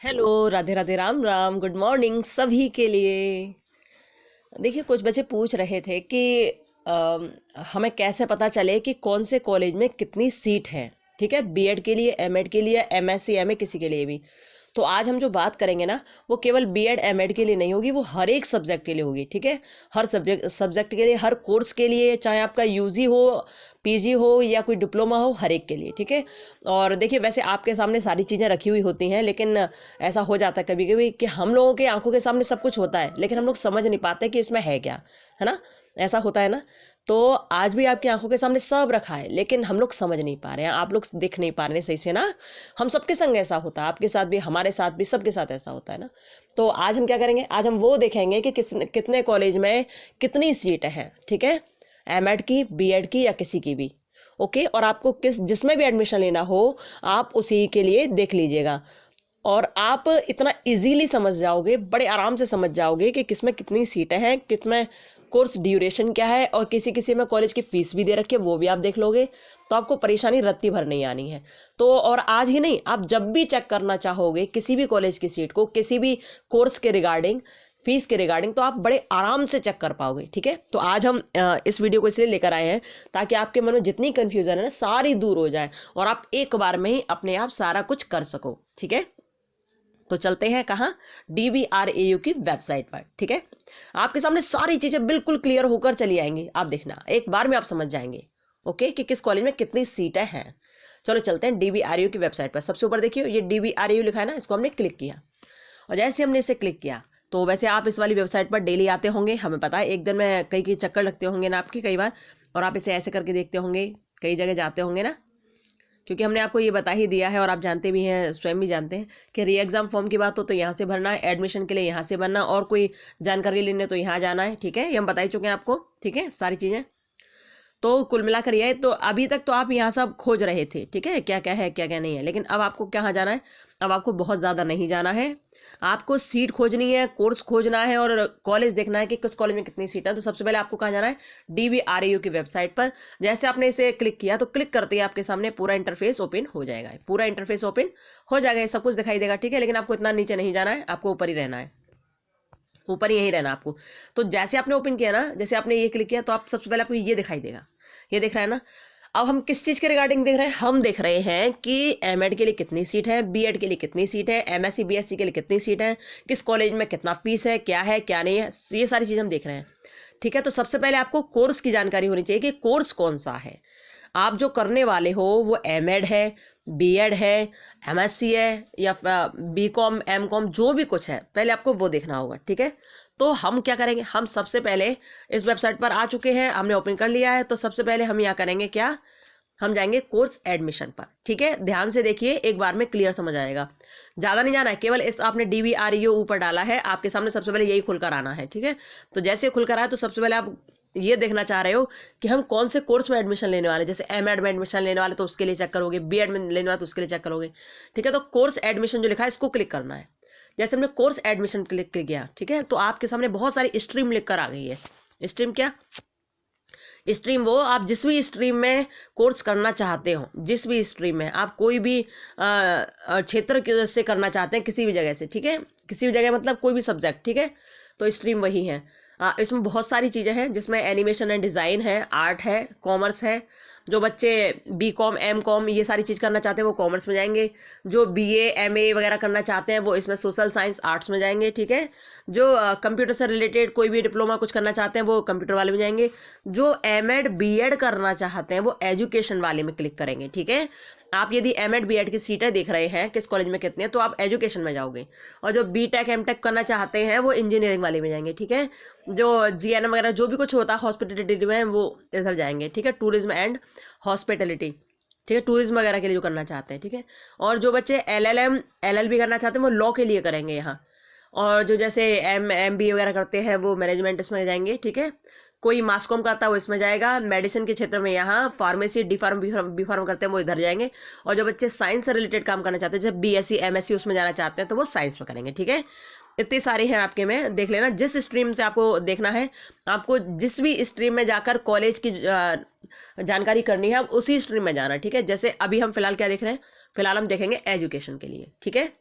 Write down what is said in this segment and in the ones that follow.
Hello, Radhe Radhe, Ram Ram, good morning सभी के लिए। देखिए, कुछ बच्चे पूछ रहे थे कि हमें कैसे पता चले कि कौन से कॉलेज में कितनी सीट है। ठीक है, बीएड के लिए, एमएड के लिए, एमएससी, एमए, किसी के लिए भी। तो आज हम जो बात करेंगे ना, वो केवल बीएड एमएड के लिए नहीं होगी, वो हर एक सब्जेक्ट के लिए होगी। ठीक है, हर सब्जेक्ट के लिए, हर कोर्स के लिए, चाहे आपका यूजी हो, पीजी हो या कोई डिप्लोमा हो, हर एक के लिए। ठीक है। और देखिए, वैसे आपके सामने सारी चीज़ें रखी हुई होती हैं, लेकिन ऐसा हो जाता है कभी कभी कि हम लोगों के आंखों के सामने सब कुछ होता है, लेकिन हम लोग समझ नहीं पाते कि इसमें है क्या। है ना? ऐसा होता है ना? तो आज भी आपकी आंखों के सामने सब रखा है, लेकिन हम लोग समझ नहीं पा रहे हैं, आप लोग देख नहीं पा रहे हैं सही से ना। हम सबके संग ऐसा होता है, आपके साथ भी, हमारे साथ भी, सबके साथ ऐसा होता है ना। तो आज हम क्या करेंगे, आज हम वो देखेंगे कि कितने कॉलेज में कितनी सीटें हैं। ठीक है, एमएड की, बीएड की या किसी की भी। ओके, और आपको जिसमें भी एडमिशन लेना हो, आप उसी के लिए देख लीजिएगा। और आप इतना इजीली समझ जाओगे, बड़े आराम से समझ जाओगे कि किसमें कितनी सीटें हैं, किसमें कोर्स ड्यूरेशन क्या है, और किसी किसी में कॉलेज की फीस भी दे रखी है, वो भी आप देख लोगे। तो आपको परेशानी रत्ती भर नहीं आनी है। तो और आज ही नहीं, आप जब भी चेक करना चाहोगे किसी भी कॉलेज की सीट को, किसी भी कोर्स के रिगार्डिंग, फीस के रिगार्डिंग, तो आप बड़े आराम से चेक कर पाओगे। ठीक है, तो आज हम इस वीडियो को इसलिए लेकर आए हैं ताकि आपके मन में जितनी कंफ्यूजन है ना, सारी दूर हो जाए और आप एक बार में ही अपने आप सारा कुछ कर सको। ठीक है, तो चलते हैं कहाँ, DBRAU की वेबसाइट पर। ठीक है, आपके सामने सारी चीजें बिल्कुल क्लियर होकर चली आएंगी, आप देखना, एक बार में आप समझ जाएंगे। ओके, कि किस कॉलेज में कितनी सीटें हैं। चलो चलते हैं DBRAU की वेबसाइट पर। सबसे ऊपर देखिए, ये DBRAU लिखा है ना, इसको हमने क्लिक किया। और जैसे हमने इसे क्लिक किया, तो वैसे आप इस वाली वेबसाइट पर डेली आते होंगे, हमें पता है, एक दिन में कई कई चक्कर लगते होंगे ना आपके, कई बार। और आप इसे ऐसे करके देखते होंगे, कई जगह जाते होंगे ना, क्योंकि हमने आपको ये बता ही दिया है और आप जानते भी हैं, स्वयं भी जानते हैं कि री एग्जाम फॉर्म की बात हो तो यहाँ से भरना है, एडमिशन के लिए यहाँ से भरना, और कोई जानकारी लेने तो यहाँ जाना है। ठीक है, ये हम बता ही चुके हैं आपको। ठीक है, सारी चीज़ें। तो कुल मिलाकर ये है, तो अभी तक तो आप यहाँ सब खोज रहे थे। ठीक है, क्या क्या है, क्या क्या नहीं है, लेकिन अब आपको कहाँ जाना है, अब आपको बहुत ज़्यादा नहीं जाना है। आपको सीट खोजनी है, कोर्स खोजना है और कॉलेज देखना है कि किस कॉलेज में कितनी सीट है। तो सबसे पहले आपको कहाँ जाना है, DBRAU की वेबसाइट पर। जैसे आपने इसे क्लिक किया, तो क्लिक करते ही आपके सामने पूरा इंटरफेस ओपन हो जाएगा, पूरा इंटरफेस ओपन हो जाएगा, ये सब कुछ दिखाई देगा। ठीक है, लेकिन आपको इतना नीचे नहीं जाना है, आपको ऊपर ही रहना है, ऊपर ही यहीं रहना आपको। तो जैसे आपने ओपन किया ना, जैसे आपने ये क्लिक किया, तो आप सबसे पहले आपको ये दिखाई देगा, ये दिख रहा है ना। अब हम किस चीज़ के रिगार्डिंग देख रहे हैं, हम देख रहे हैं कि एमएड के लिए कितनी सीट है, बीएड के लिए कितनी सीट है, एमएससी बीएससी के लिए कितनी सीट है, किस कॉलेज में कितना फीस है क्या नहीं है, ये सारी चीज़ हम देख रहे हैं। ठीक है, तो सबसे पहले आपको कोर्स की जानकारी होनी चाहिए कि कोर्स कौन सा है। आप जो करने वाले हो वो एमएड है, बीएड है, एमएससी है, या बीकॉम, एमकॉम, जो भी कुछ है, पहले आपको वो देखना होगा। ठीक है, तो हम क्या करेंगे, हम सबसे पहले इस वेबसाइट पर आ चुके हैं, हमने ओपन कर लिया है। तो सबसे पहले हम यहाँ करेंगे क्या, हम जाएंगे कोर्स एडमिशन पर। ठीक है, ध्यान से देखिए, एक बार में क्लियर समझ आएगा, ज़्यादा नहीं जाना है, केवल इस आपने DBRAU ऊपर डाला है, आपके सामने सबसे पहले यही खुलकर आना है। ठीक है, तो जैसे खुलकर आए, तो सबसे पहले आप ये देखना चाह रहे हो कि हम कौन से कोर्स में एडमिशन लेने वाले, जैसे एमएड में एडमिशन लेने वाले तो उसके लिए चेक करोगे, बीएड में लेने वाले तो उसके लिए चेक करोगे। ठीक है, तो कोर्स एडमिशन जो लिखा है, इसको क्लिक करना है। जैसे हमने कोर्स एडमिशन क्लिक किया, ठीक है, तो आपके सामने बहुत सारी स्ट्रीम लिख कर आ गई है। स्ट्रीम क्या, स्ट्रीम वो आप जिस भी स्ट्रीम में कोर्स करना चाहते हो, जिस भी स्ट्रीम में आप कोई भी क्षेत्र से करना चाहते हैं, किसी भी जगह से। ठीक है, किसी भी जगह मतलब कोई भी सब्जेक्ट। ठीक है, तो स्ट्रीम वही है। इसमें बहुत सारी चीज़ें हैं, जिसमें एनिमेशन एंड डिज़ाइन है, आर्ट है, कॉमर्स है। जो बच्चे बीकॉम, एमकॉम ये सारी चीज़ करना चाहते हैं, वो कॉमर्स में जाएंगे। जो बीए, एमए वगैरह करना चाहते हैं, वो इसमें सोशल साइंस, आर्ट्स में जाएंगे। ठीक है, जो कंप्यूटर से रिलेटेड कोई भी डिप्लोमा कुछ करना चाहते हैं, वो कंप्यूटर वाले में जाएंगे। जो एमएड, बीएड करना चाहते हैं, वो एजुकेशन वाले में क्लिक करेंगे। ठीक है, आप यदि एमएड, बीएड की सीटें देख रहे हैं किस कॉलेज में कितनी है, तो आप एजुकेशन में जाओगे। और जो बीटेक, एमटेक करना चाहते हैं, वो इंजीनियरिंग वाले में जाएंगे। ठीक है, जो जीएनएम वगैरह जो भी कुछ होता है हॉस्पिटलिटी में, वो इधर जाएंगे। ठीक है, टूरिज्म एंड हॉस्पिटलिटी। ठीक है, टूरिज्म वगैरह के लिए जो करना चाहते हैं। ठीक है, और जो बच्चे LLM, LLB करना चाहते हैं, वो लॉ के लिए करेंगे यहाँ। और जो जैसे MBA वगैरह करते हैं, वो मैनेजमेंट इसमें जाएंगे। ठीक है, कोई मास कॉम करता है वो इसमें जाएगा, मेडिसिन के क्षेत्र में यहाँ, pharmacy, D pharm, B pharm करते हैं, वो इधर जाएंगे। और जो बच्चे साइंस से रिलेटेड काम करना चाहते हैं, जैसे BSc, MSc उसमें जाना चाहते हैं, तो वो साइंस में करेंगे। ठीक है, इतनी सारी हैं आपके में, देख लेना जिस स्ट्रीम से आपको देखना है। आपको जिस भी स्ट्रीम में जाकर कॉलेज की जानकारी करनी है, आप उसी स्ट्रीम में जाना। ठीक है, जैसे अभी हम फिलहाल क्या देख रहे हैं, फिलहाल हम देखेंगे एजुकेशन के लिए। ठीक है,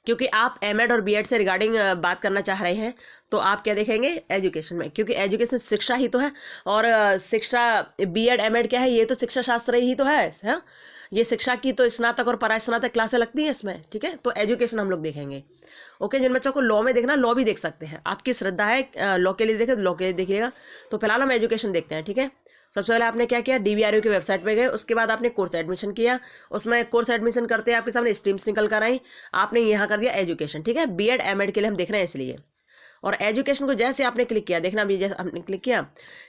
क्योंकि आप एमएड और बीएड से रिगार्डिंग बात करना चाह रहे हैं, तो आप क्या देखेंगे एजुकेशन में, क्योंकि एजुकेशन शिक्षा ही तो है। और शिक्षा बीएड एमएड क्या है, ये तो शिक्षा शास्त्र ही तो है, हाँ? ये शिक्षा की तो स्नातक और परास्नातक क्लासें लगती हैं इसमें, ठीक है। तो एजुकेशन हम लोग देखेंगे। ओके, जिन बच्चों को लॉ में देखना, लॉ भी देख सकते हैं, आपकी श्रद्धा है लॉ के लिए देखे तो लॉ के लिए देखिएगा। तो फिलहाल हम एजुकेशन देखते हैं, ठीक है। सबसे पहले आपने क्या किया, डीवीआरयू की वेबसाइट पे गए, उसके बाद आपने कोर्स एडमिशन किया। उसमें कोर्स एडमिशन करते हैं आपके सामने स्ट्रीम्स निकल कर आई, आपने यहाँ कर दिया एजुकेशन, ठीक है। बीएड एमएड के लिए हम देख रहे हैं इसलिए। और एजुकेशन को जैसे आपने क्लिक किया, देखना अभी जैसे आपने क्लिक किया,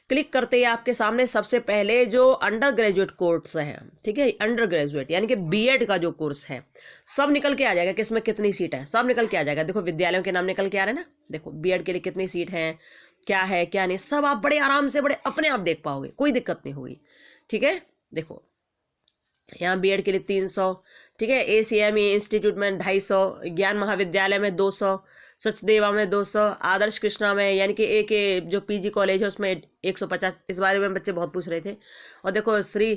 क्लिक करते ही आपके सामने सबसे पहले जो अंडर ग्रेजुएट कोर्स हैं, ठीक है, अंडर ग्रेजुएट यानी कि बीएड का जो कोर्स है, सब निकल के आ जाएगा कि इसमें कितनी सीट है, सब निकल के आ जाएगा। देखो विद्यालयों के नाम निकल के आ रहे हैं ना, देखो बीएड के लिए कितनी सीट है, क्या है क्या नहीं, सब आप बड़े आराम से बड़े अपने आप देख पाओगे, कोई दिक्कत नहीं होगी, ठीक है। देखो यहाँ बीएड के लिए 300, ठीक है, एसीएमई इंस्टीट्यूट में 250, ज्ञान महाविद्यालय में 200, सचदेवा में 200, आदर्श कृष्णा में यानी कि एक जो पीजी कॉलेज है उसमें 150। इस बारे में बच्चे बहुत पूछ रहे थे। और देखो श्री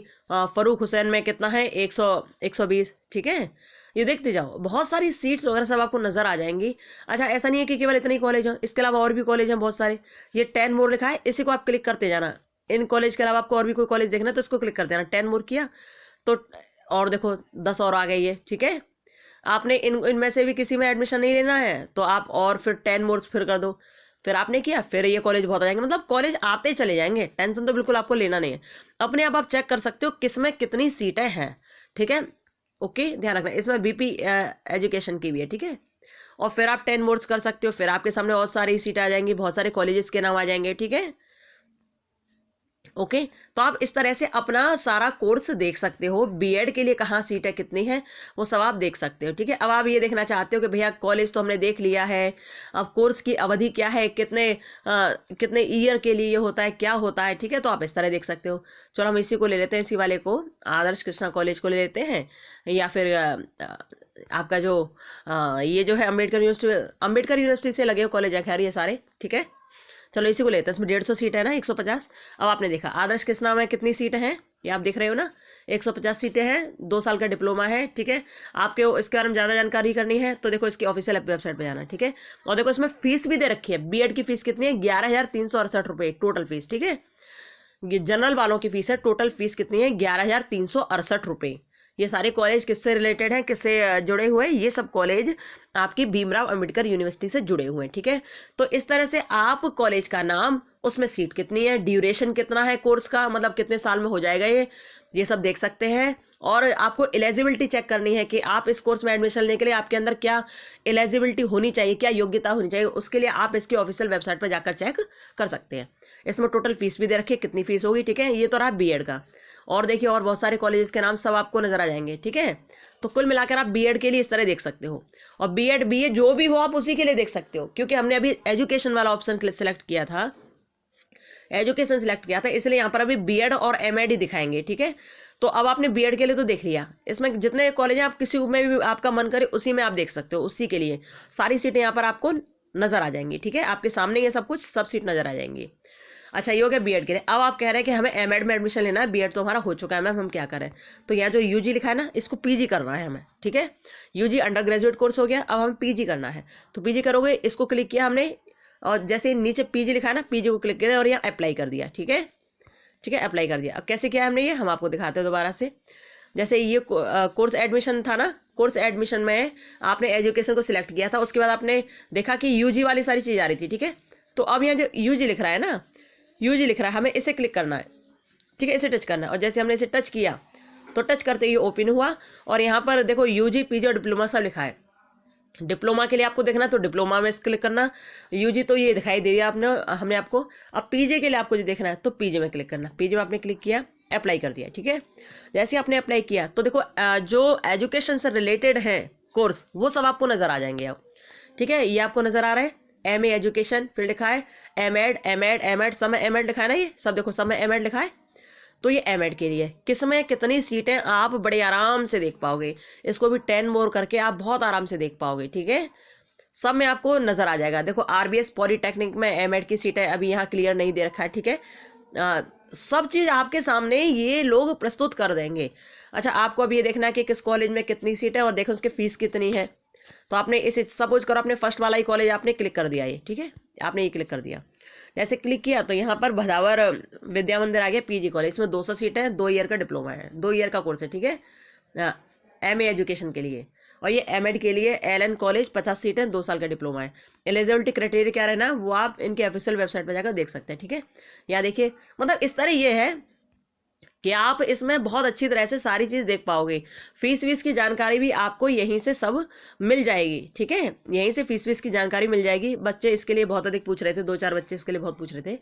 फरूख हुसैन में कितना है, 120, ठीक है। ये देखते जाओ, बहुत सारी सीट्स वगैरह सब आपको नजर आ जाएंगी। अच्छा, ऐसा नहीं है कि केवल इतने ही कॉलेज हैं, इसके अलावा और भी कॉलेज हैं बहुत सारे। ये 10 मोर लिखा है, इसी को आप क्लिक करते जाना। इन कॉलेज के अलावा आपको और भी कोई कॉलेज देखना है तो इसको क्लिक कर देना, 10 मोर किया तो और देखो 10 और आ गई है, ठीक है। आपने इनमें से भी किसी में एडमिशन नहीं लेना है तो आप और फिर 10 मोर्स फिर कर दो, फिर आपने किया, फिर ये कॉलेज बहुत आ जाएंगे, मतलब कॉलेज आते चले जाएंगे। टेंशन तो बिल्कुल आपको लेना नहीं है, अपने आप चेक कर सकते हो किस में कितनी सीटें हैं, ठीक है। ओके, ध्यान रखना इसमें बीपी एजुकेशन की भी है, ठीक है। और फिर आप 10 मोर्स कर सकते हो, फिर आपके सामने बहुत सारी सीटें आ जाएंगी, बहुत सारे कॉलेजेस के नाम आ जाएंगे, ठीक है। ओके, तो आप इस तरह से अपना सारा कोर्स देख सकते हो, बीएड के लिए कहाँ सीटें कितनी है वो सब आप देख सकते हो, ठीक है। अब आप ये देखना चाहते हो कि भैया कॉलेज तो हमने देख लिया है, अब कोर्स की अवधि क्या है, कितने ईयर के लिए ये होता है, क्या होता है, ठीक है। तो आप इस तरह देख सकते हो। चलो हम इसी को ले लेते हैं, इसी वाले को, आदर्श कृष्णा कॉलेज को ले लेते हैं, या फिर आपका जो ये जो है अम्बेडकर यूनिवर्सिटी से लगे हुए कॉलेज है, खैर ये सारे, ठीक है। चलो इसी को लेते हैं, इसमें 150 सीट है ना, 150। अब आपने देखा आदर्श कृष्णा में कितनी सीटें हैं, ये आप देख रहे हो ना, 150 सीटें हैं, 2 साल का डिप्लोमा है, ठीक है। आपके इसके बारे में ज़्यादा जानकारी करनी है तो देखो इसकी ऑफिशियल वेबसाइट पे जाना, ठीक है। और देखो इसमें फीस भी दे रखी है, बीएड की फीस कितनी है, 11,368 रुपये टोटल फीस, ठीक है। जनरल वालों की फीस है, टोटल फीस कितनी है, 11,368 रुपये। ये सारे कॉलेज किससे रिलेटेड हैं, किससे जुड़े हुए हैं, ये सब कॉलेज आपकी भीमराव अंबेडकर यूनिवर्सिटी से जुड़े हुए हैं, ठीक है। तो इस तरह से आप कॉलेज का नाम, उसमें सीट कितनी है, ड्यूरेशन कितना है कोर्स का, मतलब कितने साल में हो जाएगा ये सब देख सकते हैं। और आपको एलिजिबिलिटी चेक करनी है कि आप इस कोर्स में एडमिशन लेने के लिए आपके अंदर क्या एलिजिबिलिटी होनी चाहिए, क्या योग्यता होनी चाहिए, उसके लिए आप इसकी ऑफिशियल वेबसाइट पर जाकर चेक कर सकते हैं। इसमें टोटल फीस भी दे रखी है, कितनी फीस होगी, ठीक है। ये तो रहा बीएड का। और देखिए और बहुत सारे कॉलेजेस के नाम सब आपको नजर आ जाएंगे, ठीक है। तो कुल मिलाकर आप बीएड के लिए इस तरह देख सकते हो, और बीएड बीए जो भी हो आप उसी के लिए देख सकते हो, क्योंकि हमने अभी एजुकेशन वाला ऑप्शन सेलेक्ट किया था, एजुकेशन सिलेक्ट किया था, इसलिए यहाँ पर अभी बीएड और एमएड ही दिखाएंगे, ठीक है। तो अब आपने बीएड के लिए तो देख लिया, इसमें जितने कॉलेज हैं आप किसी में भी आपका मन करे उसी में आप देख सकते हो, उसी के लिए सारी सीटें यहाँ पर आपको नजर आ जाएंगी, ठीक है। आपके सामने ये सब कुछ सब सीट नजर आ जाएंगी। अच्छा, ये हो गया बीएड के लिए। अब आप कह रहे हैं कि हमें एमएड में एडमिशन लेना है, बीएड तो हमारा हो चुका है मैम, हम क्या करें। तो यहाँ जो यूजी लिखा है ना, इसको पीजी करना है हमें, ठीक है। यूजी अंडर ग्रेजुएट कोर्स हो गया, अब हमें पीजी करना है। तो पीजी करोगे, इसको क्लिक किया हमने, और जैसे नीचे पीजी लिखा है ना, पीजी को क्लिक किया और यहाँ अप्लाई कर दिया, ठीक है, ठीक है, अप्लाई कर दिया। अब कैसे किया हमने, ये हम आपको दिखाते हैं दोबारा से। जैसे ये कोर्स एडमिशन था ना, कोर्स एडमिशन में आपने एजुकेशन को सिलेक्ट किया था, उसके बाद आपने देखा कि यूजी वाली सारी चीज़ आ रही थी, ठीक है। तो अब यहाँ जो यूजी लिख रहा है ना, यूजी लिख रहा है, हमें इसे क्लिक करना है, ठीक है, इसे टच करना है। और जैसे हमने इसे टच किया तो टच करते ही ओपन हुआ, और यहाँ पर देखो यूजी पीजी और डिप्लोमा सब लिखा है। डिप्लोमा के लिए आपको देखना तो डिप्लोमा में क्लिक करना, यूजी तो ये दिखाई दे दिया आपने हमने आपको। अब पीजी के लिए आपको जो देखना है तो पीजी में क्लिक करना, पीजी में आपने क्लिक किया, अप्लाई कर दिया, ठीक है। जैसे आपने अप्लाई किया तो देखो जो एजुकेशन से रिलेटेड है कोर्स वो सब आपको नज़र आ जाएंगे अब, ठीक है। ये आपको नज़र आ रहा है, एमए एजुकेशन फिर लिखा है, एमएड सब में एमएड लिखा है ना, ये सब देखो सब में एमएड लिखा है। तो ये एमएड के लिए किस में कितनी सीटें आप बड़े आराम से देख पाओगे, इसको भी 10 मोर करके आप बहुत आराम से देख पाओगे, ठीक है। सब में आपको नज़र आ जाएगा। देखो आरबीएस पॉलीटेक्निक में एमएड की सीटें अभी यहाँ क्लियर नहीं दे रखा है, ठीक है। सब चीज़ आपके सामने ये लोग प्रस्तुत कर देंगे। अच्छा, आपको अब ये देखना है कि किस कॉलेज में कितनी सीटें और देखो उसकी फ़ीस कितनी है। तो आपने इसे सपोज करो आपने फर्स्ट वाला ही कॉलेज आपने क्लिक कर दिया, ये ठीक है, आपने ये क्लिक कर दिया। जैसे क्लिक किया तो यहाँ पर भदावर विद्या मंदिर आ गया पीजी कॉलेज, इसमें 200 सीटें हैं, 2 ईयर का डिप्लोमा है, 2 ईयर का कोर्स है, ठीक है, एमए एजुकेशन के लिए। और ये एमएड के लिए एलएन कॉलेज 50 सीटें, 2 साल का डिप्लोमा है। एलिजिबिलिटी क्राइटेरिया क्या रहना वो आप इनके ऑफिशियल वेबसाइट पर जाकर देख सकते हैं, ठीक है। यहाँ देखिए मतलब इस तरह ये है कि आप इसमें बहुत अच्छी तरह से सारी चीज़ देख पाओगे। फीस वीस की जानकारी भी आपको यहीं से सब मिल जाएगी, ठीक है, यहीं से फीस वीस की जानकारी मिल जाएगी। बच्चे इसके लिए बहुत अधिक पूछ रहे थे, 2-4 बच्चे इसके लिए बहुत पूछ रहे थे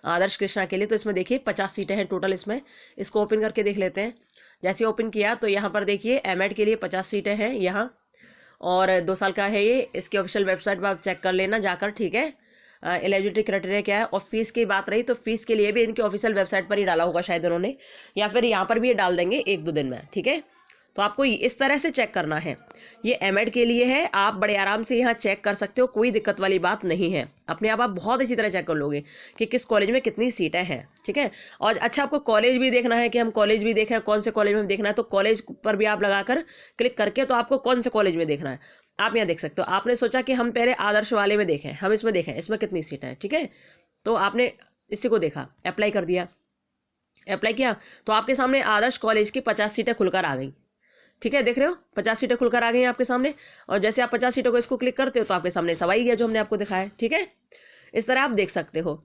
आदर्श कृष्णा के लिए। तो इसमें देखिए 50 सीटें हैं टोटल इसमें। इसको ओपन करके देख लेते हैं। जैसे ओपन किया तो यहाँ पर देखिए एमएड के लिए 50 सीटें हैं यहाँ, और 2 साल का है ये। इसकी ऑफिशियल वेबसाइट पर आप चेक कर लेना जाकर, ठीक है। एलिजिबिलिटी क्राइटेरिया क्या है। और फीस की बात रही तो फीस के लिए भी इनके ऑफिशियल वेबसाइट पर ही डाला होगा शायद उन्होंने, या फिर यहाँ पर भी ये डाल देंगे 1-2 दिन में, ठीक है। तो आपको इस तरह से चेक करना है। ये एमएड के लिए है, आप बड़े आराम से यहाँ चेक कर सकते हो, कोई दिक्कत वाली बात नहीं है। अपने आप बहुत अच्छी तरह चेक कर लोगे कि किस कॉलेज में कितनी सीटें हैं, ठीक है। और अच्छा आपको कॉलेज भी देखना है कि हम कॉलेज भी देखें, कौन से कॉलेज में देखना है, तो कॉलेज पर भी आप लगाकर क्लिक करके तो आपको कौन से कॉलेज में देखना है आप यहाँ देख सकते हो। आपने सोचा कि हम पहले आदर्श वाले में देखें, हम इसमें देखें इसमें कितनी सीटें हैं, ठीक है। तो आपने इसी को देखा, अप्लाई कर दिया, अप्लाई किया तो आपके सामने आदर्श कॉलेज की 50 सीटें खुलकर आ गई, ठीक है। देख रहे हो 50 सीटें खुलकर आ गई हैं आपके सामने। और जैसे आप 50 सीटों को इसको क्लिक करते हो तो आपके सामने सब आई गया जो हमने आपको दिखाया है, ठीक है। इस तरह आप देख सकते हो।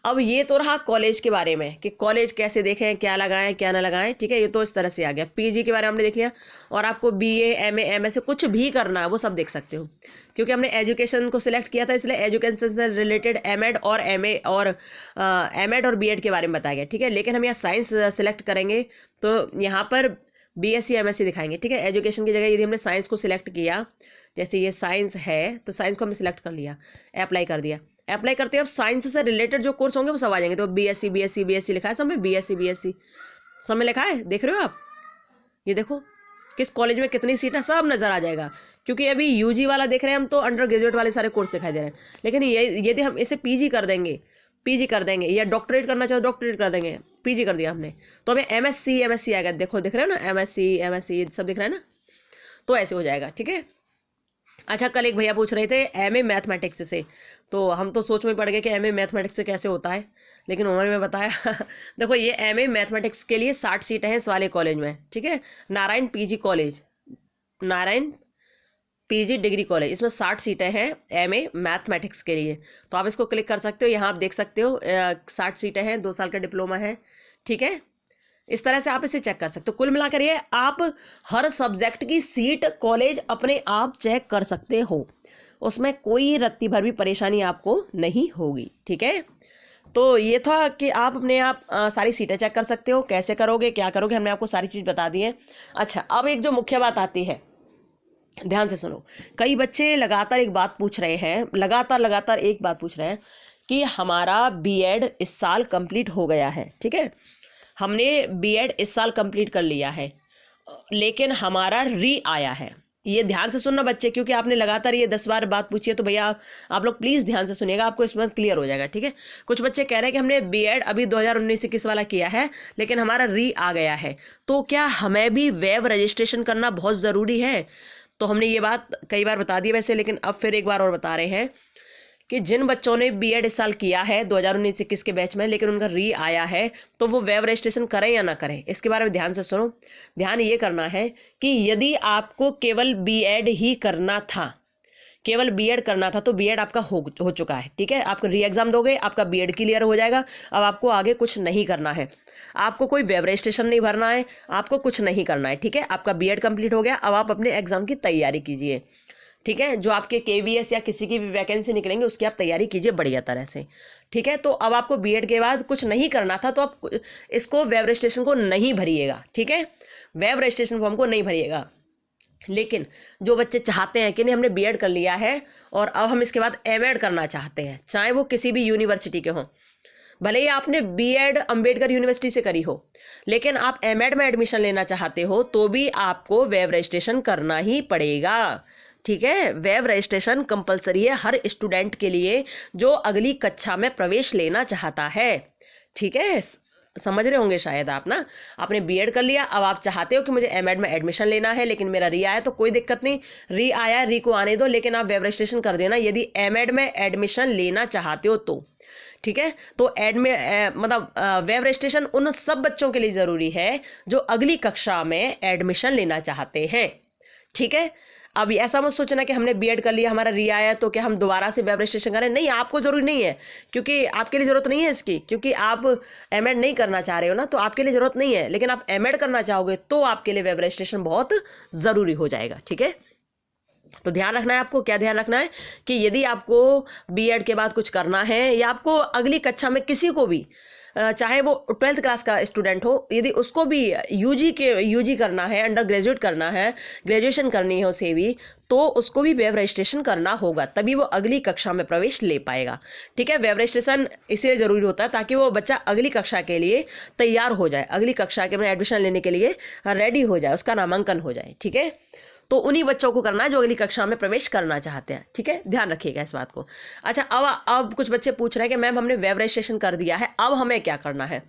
अब ये तो रहा कॉलेज के बारे में कि कॉलेज कैसे देखें, क्या लगाएं क्या ना लगाएं, ठीक है। ये तो इस तरह से आ गया। पीजी के बारे में हमने देख लिया। और आपको बीए एमए एमएस कुछ भी करना है वो सब देख सकते हो, क्योंकि हमने एजुकेशन को सिलेक्ट किया था इसलिए एजुकेशन से रिलेटेड एमएड और एमए और एमएड और बीएड के बारे में बताया गया, ठीक है। लेकिन हम यहाँ साइंस सिलेक्ट करेंगे तो यहाँ पर बीएससी एमएससी दिखाएंगे, ठीक है। एजुकेशन की जगह यदि हमने साइंस को सिलेक्ट किया, जैसे ये साइंस है तो साइंस को हमने सिलेक्ट कर लिया, अप्लाई कर दिया। अप्लाई करते हैं अब साइंस से रिलेटेड जो कोर्स होंगे वो सब आ जाएंगे। तो बीएससी बीएससी बीएससी लिखा है सब में, बीएससी सब में लिखा है, देख रहे हो आप। ये देखो किस कॉलेज में कितनी सीट है सब नजर आ जाएगा। क्योंकि अभी यूजी वाला देख रहे हैं हम तो अंडर ग्रेजुएट वाले सारे कोर्स दिखाई दे रहे हैं। लेकिन ये यदि हम इसे पीजी कर देंगे या डॉक्टरेट करना चाहो डॉक्टरेट कर देंगे, पीजी कर दिया हमने तो हमें एमएससी आएगा। देखो दिख रहे हो ना, एमएससी सब दिख रहा है ना, तो ऐसे हो जाएगा, ठीक है। अच्छा कल एक भैया पूछ रहे थे एमए मैथमेटिक्स से, तो हम तो सोच में पड़ गए कि एमए मैथमेटिक्स से कैसे होता है, लेकिन उन्होंने मैं बताया देखो ये एमए मैथमेटिक्स के लिए 60 सीटें हैं इस वाले कॉलेज में, ठीक है। Narayan PG college, Narayan PG degree college, इसमें 60 सीटें हैं एमए मैथमेटिक्स के लिए। तो आप इसको क्लिक कर सकते हो, यहाँ आप देख सकते हो 60 सीटें हैं, 2 साल का डिप्लोमा है, ठीक है। इस तरह से आप इसे चेक कर सकते हो। कुल मिलाकर ये आप हर सब्जेक्ट की सीट कॉलेज अपने आप चेक कर सकते हो, उसमें कोई रत्ती भर भी परेशानी आपको नहीं होगी, ठीक है। तो ये था कि आप अपने आप सारी सीटें चेक कर सकते हो। कैसे करोगे क्या करोगे हमने आपको सारी चीज़ बता दी है। अच्छा अब एक जो मुख्य बात आती है, ध्यान से सुनो। कई बच्चे लगातार एक बात पूछ रहे हैं, लगातार एक बात पूछ रहे हैं कि हमारा बीएड इस साल कंप्लीट हो गया है, ठीक है। हमने बीएड इस साल कंप्लीट कर लिया है लेकिन हमारा री आया है। ये ध्यान से सुनना बच्चे, क्योंकि आपने लगातार ये 10 बार बात पूछी है, तो भैया आप लोग प्लीज़ ध्यान से सुनिएगा, आपको इसमें क्लियर हो जाएगा, ठीक है। कुछ बच्चे कह रहे हैं कि हमने बीएड अभी 2019-21 वाला किया है लेकिन हमारा री आ गया है, तो क्या हमें भी वेब रजिस्ट्रेशन करना बहुत ज़रूरी है। तो हमने ये बात कई बार बता दी वैसे, लेकिन अब फिर एक बार और बता रहे हैं कि जिन बच्चों ने बीएड इस साल किया है 2019-21 के बैच में लेकिन उनका री आया है, तो वो वेब रजिस्ट्रेशन करें या ना करें, इसके बारे में ध्यान से सुनो। ध्यान ये करना है कि यदि आपको केवल बीएड ही करना था, केवल बीएड करना था, तो बीएड आपका हो चुका है, ठीक है। आपको री एग्जाम दोगे, आपका बीएड क्लियर हो जाएगा। अब आपको आगे कुछ नहीं करना है, आपको कोई वेब रजिस्ट्रेशन नहीं भरना है, आपको कुछ नहीं करना है, ठीक है। आपका बीएड कंप्लीट हो गया, अब आप अपने एग्जाम की तैयारी कीजिए, ठीक है। जो आपके केवीएस या किसी की भी वैकेंसी निकलेंगे उसकी आप तैयारी कीजिए बढ़िया तरह से, ठीक है। तो अब आपको बीएड के बाद कुछ नहीं करना था तो आप इसको वेब रजिस्ट्रेशन को नहीं भरिएगा, ठीक है। वेब रजिस्ट्रेशन फॉर्म को नहीं भरिएगा। लेकिन जो बच्चे चाहते हैं कि नहीं हमने बीएड कर लिया है और अब हम इसके बाद एमएड करना चाहते हैं, चाहे वो किसी भी यूनिवर्सिटी के हों, भले ही आपने बीएड अंबेडकर यूनिवर्सिटी से करी हो, लेकिन आप एमएड में एडमिशन लेना चाहते हो तो भी आपको वेब रजिस्ट्रेशन करना ही पड़ेगा, ठीक है। वेब रजिस्ट्रेशन कंपलसरी है हर स्टूडेंट के लिए जो अगली कक्षा में प्रवेश लेना चाहता है, ठीक है। समझ रहे होंगे शायद आप ना। आपने बीएड कर लिया, अब आप चाहते हो कि मुझे एमएड में एडमिशन लेना है, लेकिन मेरा री आया तो कोई दिक्कत नहीं, री आया, री को आने दो, लेकिन आप वेब रजिस्ट्रेशन कर देना यदि एमएड में एडमिशन लेना चाहते हो तो। ठीक है, तो एड में मतलब वेब रजिस्ट्रेशन उन सब बच्चों के लिए ज़रूरी है जो अगली कक्षा में एडमिशन लेना चाहते हैं। ठीक है, अब ऐसा मत सोचना कि हमने बीएड कर लिया, हमारा री आया तो क्या हम दोबारा से वेब रजिस्ट्रेशन करें, नहीं, आपको ज़रूरी नहीं है, क्योंकि आपके लिए ज़रूरत नहीं है इसकी, क्योंकि आप एमएड नहीं करना चाह रहे हो ना, तो आपके लिए ज़रूरत नहीं है। लेकिन आप एमएड करना चाहोगे तो आपके लिए वेब रजिस्ट्रेशन बहुत ज़रूरी हो जाएगा। ठीक है, तो ध्यान रखना है आपको, क्या ध्यान रखना है कि यदि आपको बीएड के बाद कुछ करना है या आपको अगली कक्षा में किसी को भी चाहे वो 12th क्लास का स्टूडेंट हो, यदि उसको भी यूजी करना है, अंडर ग्रेजुएट करना है, ग्रेजुएशन करनी है उसे भी, तो उसको भी वेब रजिस्ट्रेशन करना होगा, तभी वो अगली कक्षा में प्रवेश ले पाएगा। ठीक है, वेब रजिस्ट्रेशन इसलिए ज़रूरी होता है ताकि वो बच्चा अगली कक्षा के लिए तैयार हो जाए, अगली कक्षा के में एडमिशन लेने के लिए रेडी हो जाए, उसका नामांकन हो जाए। ठीक है, तो उन्हीं बच्चों को करना है जो अगली कक्षा में प्रवेश करना चाहते हैं। ठीक है, ध्यान रखिएगा इस बात को। अच्छा, अब कुछ बच्चे पूछ रहे हैं कि मैम हमने वेब रजिस्ट्रेशन कर दिया है, अब हमें क्या करना है।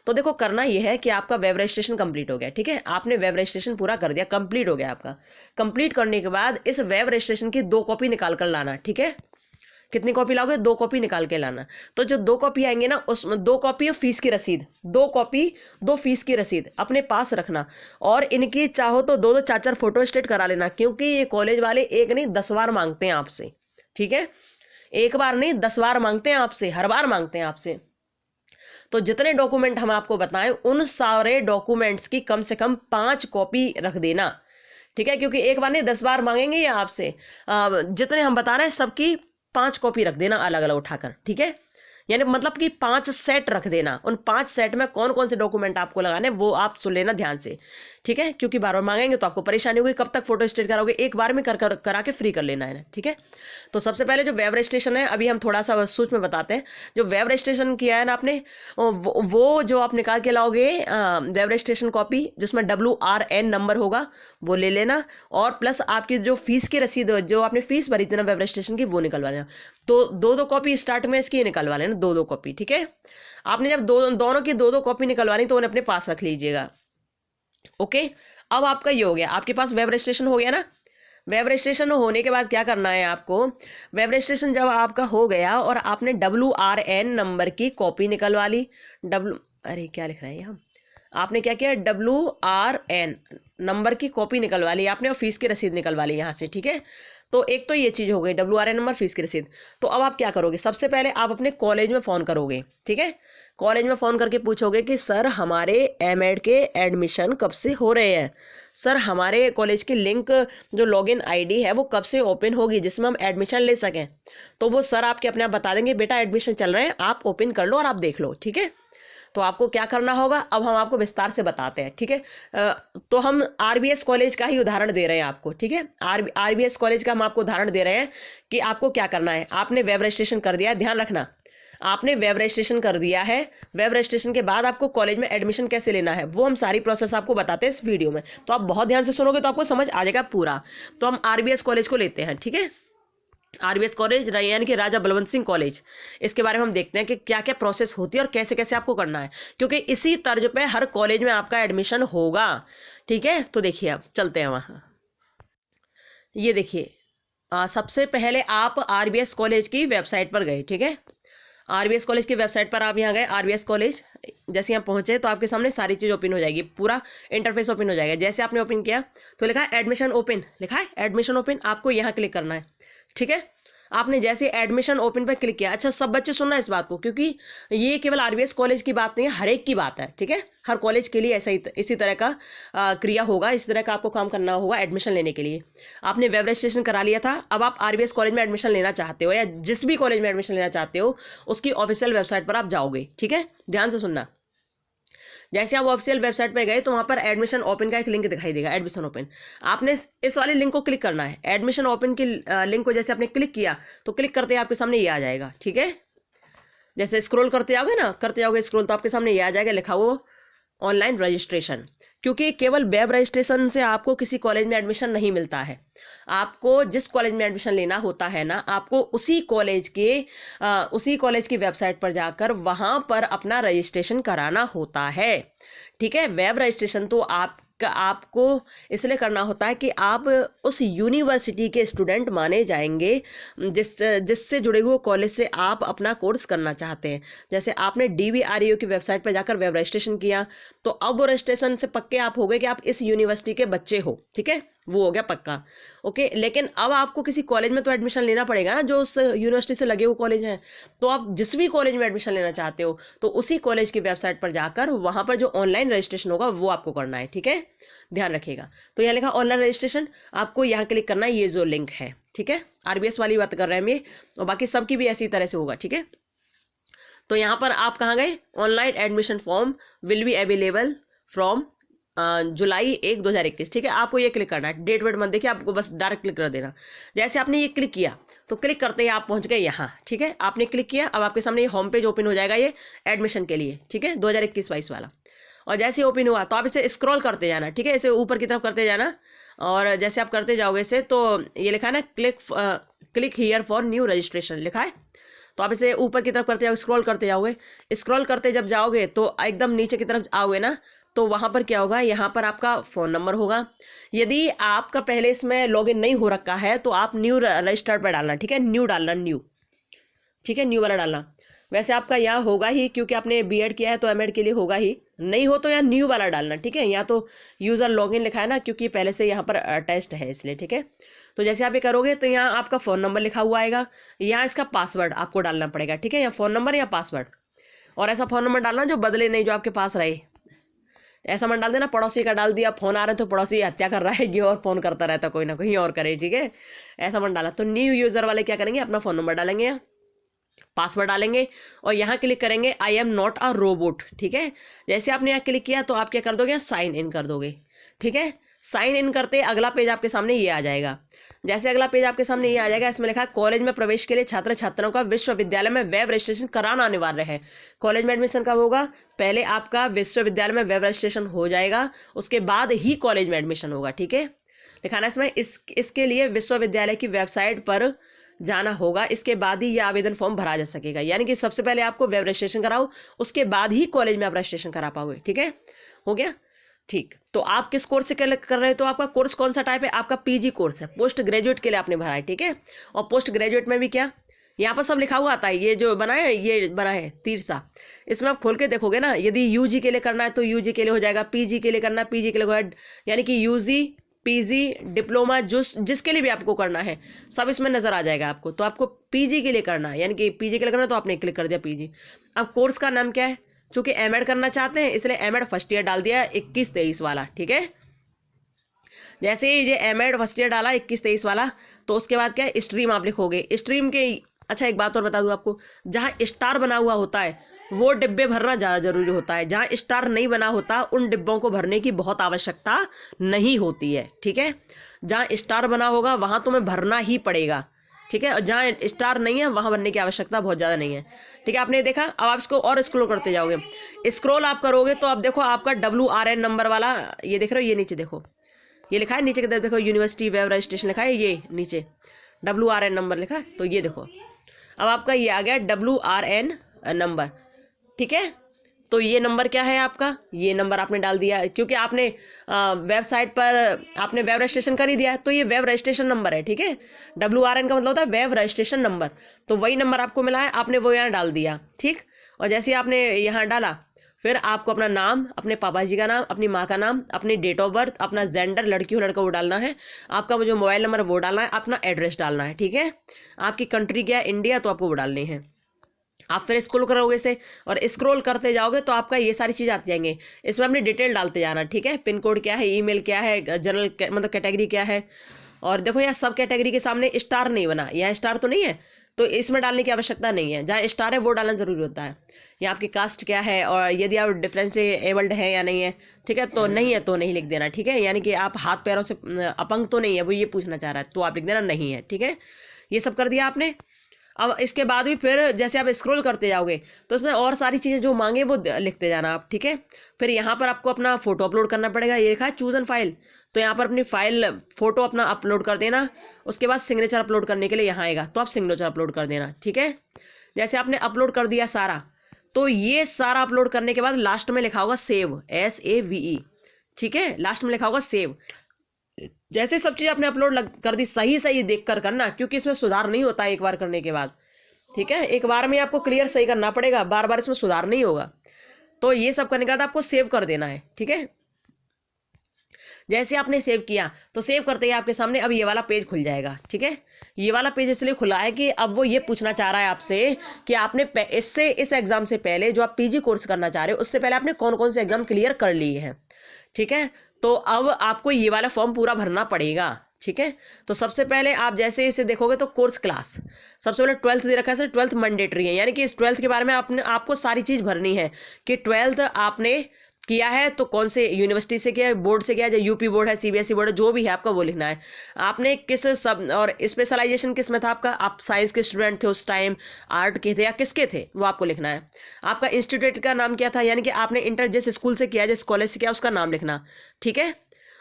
तो देखो, करना यह है कि आपका वेब रजिस्ट्रेशन कंप्लीट हो गया। ठीक है, आपने वेब रजिस्ट्रेशन पूरा कर दिया, कंप्लीट हो गया आपका। कंप्लीट करने के बाद इस वेब रजिस्ट्रेशन की 2 कॉपी निकाल कर लाना। ठीक है, कितनी कॉपी लाओगे, 2 कॉपी निकाल के लाना। तो जो 2 कॉपी आएंगे ना, उसमें 2 कॉपी फीस की रसीद, 2 कॉपी 2 फीस की रसीद अपने पास रखना, और इनकी चाहो तो 2-2 4-4 फोटो स्टेट करा लेना, क्योंकि ये कॉलेज वाले एक नहीं 10 बार मांगते हैं आपसे। ठीक है, एक बार नहीं 10 बार मांगते हैं आपसे, हर बार मांगते हैं आपसे। तो जितने डॉक्यूमेंट हम आपको बताएं उन सारे डॉक्यूमेंट्स की कम से कम 5 कॉपी रख देना। ठीक है, क्योंकि एक बार नहीं 10 बार मांगेंगे या आपसे, जितने हम बता रहे हैं सबकी 5 कॉपी रख देना अलग अलग उठाकर। ठीक है, यानी मतलब कि 5 सेट रख देना, उन 5 सेट में कौन कौन से डॉक्यूमेंट आपको लगाने वो आप सुन लेना ध्यान से। ठीक है, क्योंकि बार बार मांगेंगे तो आपको परेशानी होगी, कब तक फोटो स्टेट कराओगे, एक बार में करा के फ्री कर लेना है। ठीक है, तो सबसे पहले जो वेब रजिस्ट्रेशन है, अभी हम थोड़ा सा सूच में बताते हैं। जो वेब रजिस्ट्रेशन किया है ना आपने, वो जो आप निकाल के लाओगे वेब रजिस्ट्रेशन कॉपी, जिसमें WRN नंबर होगा, वो ले लेना, और प्लस आपकी जो फीस की रसीद, जो आपने फीस भरी थी ना वेब रजिस्ट्रेशन की, वो निकलवा लेना। तो 2-2 कॉपी स्टार्ट में इसकी निकलवा लेना, 2-2 कॉपी। ठीक है, आपने जब दोनों की 2-2 कॉपी निकलवानी तो उन्हें अपने पास रख लीजिएगा। ओके, अब आपका ये हो गया, आपके पास वेब रजिस्ट्रेशन हो गया ना। वेब रजिस्ट्रेशन होने के बाद क्या करना है आपको, वेब रजिस्ट्रेशन जब आपका हो गया और आपने WRN नंबर की कॉपी निकलवा ली, अरे क्या लिख रहे हैं हम, आपने क्या किया, WRN नंबर की कॉपी निकलवा ली आपने, और फीस की रसीद निकलवा ली यहाँ से। ठीक है, तो एक तो ये चीज़ हो गई, WRN नंबर, फीस की रसीद। तो अब आप क्या करोगे, सबसे पहले आप अपने कॉलेज में फ़ोन करोगे। ठीक है, कॉलेज में फ़ोन करके पूछोगे कि सर हमारे एमएड के एडमिशन कब से हो रहे हैं, सर हमारे कॉलेज की लिंक जो लॉगिन आईडी है वो कब से ओपन होगी जिसमें हम एडमिशन ले सकें। तो वो सर आपके अपने आप बता देंगे, बेटा एडमिशन चल रहे हैं, आप ओपन कर लो और आप देख लो। ठीक है, तो आपको क्या करना होगा अब हम आपको विस्तार से बताते हैं। ठीक है, तो हम RBS कॉलेज का ही उदाहरण दे रहे हैं आपको। ठीक है, RBS कॉलेज का हम आपको उदाहरण दे रहे हैं कि आपको क्या करना है। आपने वेब रजिस्ट्रेशन कर दिया है, ध्यान रखना, आपने वेब रजिस्ट्रेशन कर दिया है। वेब रजिस्ट्रेशन के बाद आपको कॉलेज में एडमिशन कैसे लेना है वो हम सारी प्रोसेस आपको बताते हैं इस वीडियो में, तो आप बहुत ध्यान से सुनोगे तो आपको समझ आ जाएगा पूरा। तो हम RBS कॉलेज को लेते हैं। ठीक है, RBS कॉलेज यानी कि राजा बलवंत सिंह कॉलेज, इसके बारे में हम देखते हैं कि क्या क्या प्रोसेस होती है और कैसे कैसे आपको करना है, क्योंकि इसी तर्ज पे हर कॉलेज में आपका एडमिशन होगा। ठीक है, तो देखिए अब चलते हैं वहाँ। ये देखिए, सबसे पहले आप RBS कॉलेज की वेबसाइट पर गए। ठीक है, RBS कॉलेज की वेबसाइट पर आप यहाँ गए, RBS कॉलेज, जैसे यहाँ पहुँचे तो आपके सामने सारी चीज़ ओपन हो जाएगी, पूरा इंटरफेस ओपन हो जाएगा। जैसे आपने ओपन किया तो लिखा है एडमिशन ओपन, लिखा है एडमिशन ओपन, आपको यहाँ क्लिक करना है। ठीक है, आपने जैसे एडमिशन ओपन पर क्लिक किया, अच्छा सब बच्चे सुनना इस बात को, क्योंकि ये केवल RBS कॉलेज की बात नहीं है, हर एक की बात है। ठीक है, हर कॉलेज के लिए ऐसा ही इसी तरह का क्रिया होगा, इस तरह का आपको काम करना होगा एडमिशन लेने के लिए। आपने वेब रजिस्ट्रेशन करा लिया था, अब आप RBS कॉलेज में एडमिशन लेना चाहते हो या जिस भी कॉलेज में एडमिशन लेना चाहते हो उसकी ऑफिशियल वेबसाइट पर आप जाओगे। ठीक है, ध्यान से सुनना, जैसे आप ऑफिशियल वेबसाइट पर गए तो वहाँ पर एडमिशन ओपन का एक लिंक दिखाई देगा, एडमिशन ओपन। आपने इस वाले लिंक को क्लिक करना है, एडमिशन ओपन की लिंक को जैसे आपने क्लिक किया तो क्लिक करते ही आपके सामने ये आ जाएगा। ठीक है, जैसे स्क्रॉल करते जाओगे ना, करते जाओगे स्क्रॉल तो आपके सामने ये आ जाएगा लिखा हुआ ऑनलाइन रजिस्ट्रेशन, क्योंकि केवल वेब रजिस्ट्रेशन से आपको किसी कॉलेज में एडमिशन नहीं मिलता है। आपको जिस कॉलेज में एडमिशन लेना होता है ना, आपको उसी कॉलेज की वेबसाइट पर जाकर वहाँ पर अपना रजिस्ट्रेशन कराना होता है। ठीक है, वेब रजिस्ट्रेशन तो आपको इसलिए करना होता है कि आप उस यूनिवर्सिटी के स्टूडेंट माने जाएंगे जिससे जुड़े हुए कॉलेज से आप अपना कोर्स करना चाहते हैं। जैसे आपने DVREO की वेबसाइट पर जाकर वेब रजिस्ट्रेशन किया, तो अब वो रजिस्ट्रेशन से पक्के आप हो गए कि आप इस यूनिवर्सिटी के बच्चे हो। ठीक है, वो हो गया पक्का। ओके, लेकिन अब आपको किसी कॉलेज में तो एडमिशन लेना पड़ेगा ना, जो उस यूनिवर्सिटी से लगे हुए कॉलेज हैं। तो आप जिस भी कॉलेज में एडमिशन लेना चाहते हो, तो उसी कॉलेज की वेबसाइट पर जाकर वहाँ पर जो ऑनलाइन रजिस्ट्रेशन होगा वो आपको करना है। ठीक है, ध्यान रखिएगा। तो यहाँ लिखा ऑनलाइन रजिस्ट्रेशन, आपको यहाँ क्लिक करना है, ये जो लिंक है। ठीक है, RBS वाली बात कर रहे हैं हम ये, और बाकी सबकी भी ऐसी तरह से होगा। ठीक है, तो यहाँ पर आप कहाँ गए, online admission form will be available from जुलाई 1, 2021। ठीक है, आपको ये क्लिक करना है, डेट वेट मत देखिए, आपको बस डायरेक्ट क्लिक कर देना। जैसे आपने ये क्लिक किया, तो क्लिक करते ही आप पहुंच गए यहाँ। ठीक है, आपने क्लिक किया, अब आपके सामने ये होम पेज ओपन हो जाएगा, ये एडमिशन के लिए। ठीक है, 2021-22 वाला। और जैसे ओपन हुआ तो आप इसे स्क्रॉल करते जाना। ठीक है, इसे ऊपर की तरफ करते जाना, और जैसे आप करते जाओगे इसे, तो ये लिखा है ना, click here for new registration लिखा है। तो आप इसे ऊपर की तरफ करते जाओगे, स्क्रॉल करते जाओगे। स्क्रॉल करते जब जाओगे तो एकदम नीचे की तरफ आओगे ना, तो वहाँ पर क्या होगा, यहाँ पर आपका फ़ोन नंबर होगा। यदि आपका पहले इसमें लॉगिन नहीं हो रखा है तो आप न्यू रजिस्टर्ड पर डालना। ठीक है, न्यू डालना, न्यू। ठीक है, न्यू वाला डालना। वैसे आपका यहाँ होगा ही, क्योंकि आपने B.Ed किया है तो M.Ed के लिए होगा ही। नहीं हो तो यहाँ न्यू वाला डालना। ठीक है, यहाँ तो यूज़र लॉगिन लिखा है ना, क्योंकि पहले से यहाँ पर टेस्ट है इसलिए। ठीक है, तो जैसे आप ये करोगे तो यहाँ आपका फ़ोन नंबर लिखा हुआ आएगा, यहाँ इसका पासवर्ड आपको डालना पड़ेगा। ठीक है, यहाँ फ़ोन नंबर या पासवर्ड, और ऐसा फ़ोन नंबर डालना जो बदले नहीं, जो आपके पास रहे। ऐसा मत डाल देना पड़ोसी का डाल दिया, फोन आ रहा है तो पड़ोसी हत्या कर रहा है ये, और फोन करता रहता कोई ना कोई और करे। ठीक है, ऐसा मत डाला। तो न्यू यूज़र वाले क्या करेंगे, अपना फ़ोन नंबर डालेंगे, पासवर्ड डालेंगे, और यहाँ क्लिक करेंगे I am not a robot. ठीक है, जैसे आपने यहाँ क्लिक किया तो आप क्या कर दोगे, साइन इन कर दोगे। ठीक है, साइन इन करते अगला पेज आपके सामने ये आ जाएगा। जैसे अगला पेज आपके सामने ये आ जाएगा, इसमें लिखा है कॉलेज में प्रवेश के लिए छात्र छात्राओं का विश्वविद्यालय में वेब रजिस्ट्रेशन कराना अनिवार्य है। कॉलेज में एडमिशन कब होगा, पहले आपका विश्वविद्यालय में वेब रजिस्ट्रेशन हो जाएगा, उसके बाद ही कॉलेज में एडमिशन होगा। ठीक है, लिखाना इसमें इसके लिए विश्वविद्यालय की वेबसाइट पर जाना होगा, इसके बाद ही ये आवेदन फॉर्म भरा जा सकेगा। यानी कि सबसे पहले आपको वेब रजिस्ट्रेशन कराओ, उसके बाद ही कॉलेज में आप रजिस्ट्रेशन करा पाओगे। ठीक है, हो गया। ठीक, तो आप किस कोर्स से कर रहे हो, तो आपका कोर्स कौन सा टाइप है, आपका PG कोर्स है, पोस्ट ग्रेजुएट के लिए आपने भरा है। ठीक है, और पोस्ट ग्रेजुएट में भी क्या, यहाँ पर सब लिखा हुआ आता है, ये जो बना है, ये बना है तीर सा, इसमें आप खोल के देखोगे ना, यदि UG के लिए करना है तो UG के लिए हो जाएगा, PG के लिए करना है PG के लिए होगा, यानी कि UG PG डिप्लोमा जिसके लिए भी आपको करना है सब इसमें नजर आ जाएगा आपको। तो आपको PG के लिए करना है, यानी कि PG के लिए करना है, तो आपने क्लिक कर दिया PG। अब कोर्स का नाम क्या है, चूंकि M.Ed करना चाहते हैं इसलिए M.Ed फर्स्ट ईयर डाल दिया 21-23 वाला। ठीक है, जैसे ही ये M.Ed फर्स्ट ईयर डाला 21-23 वाला, तो उसके बाद क्या है, स्ट्रीम आप लिखोगे। स्ट्रीम के, अच्छा एक बात और बता दूं आपको, जहाँ स्टार बना हुआ होता है वो डिब्बे भरना ज़्यादा जरूरी होता है, जहाँ स्टार नहीं बना होता उन डिब्बों को भरने की बहुत आवश्यकता नहीं होती है। ठीक है, जहाँ स्टार बना होगा वहाँ तुम्हें भरना ही पड़ेगा। ठीक है, और जहाँ स्टार नहीं है वहाँ भरने की आवश्यकता बहुत ज़्यादा नहीं है। ठीक है, आपने देखा। अब आप इसको और स्क्रॉल करते जाओगे, स्क्रॉल आप करोगे तो अब देखो आपका WRN नंबर वाला, ये देख रहे हो, ये नीचे देखो, ये लिखा है नीचे की तरफ देखो, यूनिवर्सिटी वेब रजिस्ट्रेशन लिखा है, ये नीचे WRN नंबर लिखा है, तो ये देखो अब आपका ये आ गया WRN नंबर। ठीक है, तो ये नंबर क्या है आपका, ये नंबर आपने डाल दिया, क्योंकि आपने वेबसाइट पर आपने वेब रजिस्ट्रेशन कर ही दिया है, तो ये वेब रजिस्ट्रेशन नंबर है। ठीक है, WRN का मतलब होता है वेब रजिस्ट्रेशन नंबर, तो वही नंबर आपको मिला है, आपने वो यहाँ डाल दिया। ठीक, और जैसे आपने यहाँ डाला, फिर आपको अपना नाम, अपने पापा जी का नाम, अपनी माँ का नाम, अपनी डेट ऑफ बर्थ, अपना जेंडर, लड़की हो लड़का वो डालना है, आपका जो मोबाइल नंबर वो डालना है, अपना एड्रेस डालना है। ठीक है, आपकी कंट्री क्या है, इंडिया, तो आपको वो डालनी है। आप फिर स्क्रॉल करोगे इसे, और स्क्रॉल करते जाओगे तो आपका ये सारी चीज़ आती जाएंगे, इसमें अपनी डिटेल डालते जाना। ठीक है, पिन कोड क्या है, ईमेल क्या है, जनरल मतलब कैटेगरी क्या है, और देखो यहाँ सब कैटेगरी के सामने स्टार नहीं बना, यहाँ स्टार तो नहीं है, तो इसमें डालने की आवश्यकता नहीं है, जहाँ स्टार है वो डालना जरूरी होता है। यहाँ आपकी कास्ट क्या है, और यदि आप डिफरेंशिएबल्ड है या नहीं है। ठीक है, तो नहीं है तो नहीं लिख देना। ठीक है, यानी कि आप हाथ पैरों से अपंग तो नहीं है, वो ये पूछना चाह रहा है, तो आप लिख देना नहीं है। ठीक है, ये सब कर दिया आपने। अब इसके बाद भी फिर जैसे आप स्क्रॉल करते जाओगे तो इसमें और सारी चीज़ें जो मांगे वो लिखते जाना आप, ठीक है। फिर यहाँ पर आपको अपना फ़ोटो अपलोड करना पड़ेगा, ये लिखा है चूज एन फाइल, तो यहाँ पर अपनी फाइल फ़ोटो अपना अपलोड कर देना। उसके बाद सिग्नेचर अपलोड करने के लिए यहाँ आएगा, तो आप सिग्नेचर अपलोड कर देना, ठीक है। जैसे आपने अपलोड कर दिया सारा, तो ये सारा अपलोड करने के बाद लास्ट में लिखा होगा सेव, SAVE, ठीक है, लास्ट में लिखा होगा सेव। जैसे सब चीज़ आपने अपलोड कर दी, सही सही देख कर करना, क्योंकि इसमें सुधार नहीं होता है एक बार करने के बाद, ठीक है। एक बार में आपको क्लियर सही करना पड़ेगा, बार बार इसमें सुधार नहीं होगा। तो ये सब करने के बाद आपको सेव कर देना है, ठीक है। जैसे आपने सेव किया तो सेव करते ही आपके सामने अब ये वाला पेज खुल जाएगा, ठीक है। ये वाला पेज इसलिए खुला है कि अब वो ये पूछना चाह रहा है आपसे कि आपने इस एग्जाम से पहले जो आप PG कोर्स करना चाह रहे हो उससे पहले आपने कौन कौन से एग्जाम क्लियर कर लिए हैं, ठीक है। तो अब आपको ये वाला फॉर्म पूरा भरना पड़ेगा, ठीक है। तो सबसे पहले आप जैसे इसे देखोगे तो कोर्स क्लास, सबसे पहले 12th दे रखा है, 12th मैंडेटरी है, यानी कि इस 12th के बारे में आपको सारी चीज़ भरनी है कि 12th आपने किया है तो कौन से यूनिवर्सिटी से किया है, बोर्ड से किया है, जो UP बोर्ड है, CBSE बोर्ड है, जो भी है आपका वो लिखना है। आपने किस सब और स्पेशलाइजेशन किस में था आपका, आप साइंस के स्टूडेंट थे उस टाइम, आर्ट के थे या किसके थे, वो आपको लिखना है। आपका इंस्टीट्यूट का नाम क्या था, यानी कि आपने इंटर जिस स्कूल से किया, जिस कॉलेज से किया, उसका नाम लिखना, ठीक है।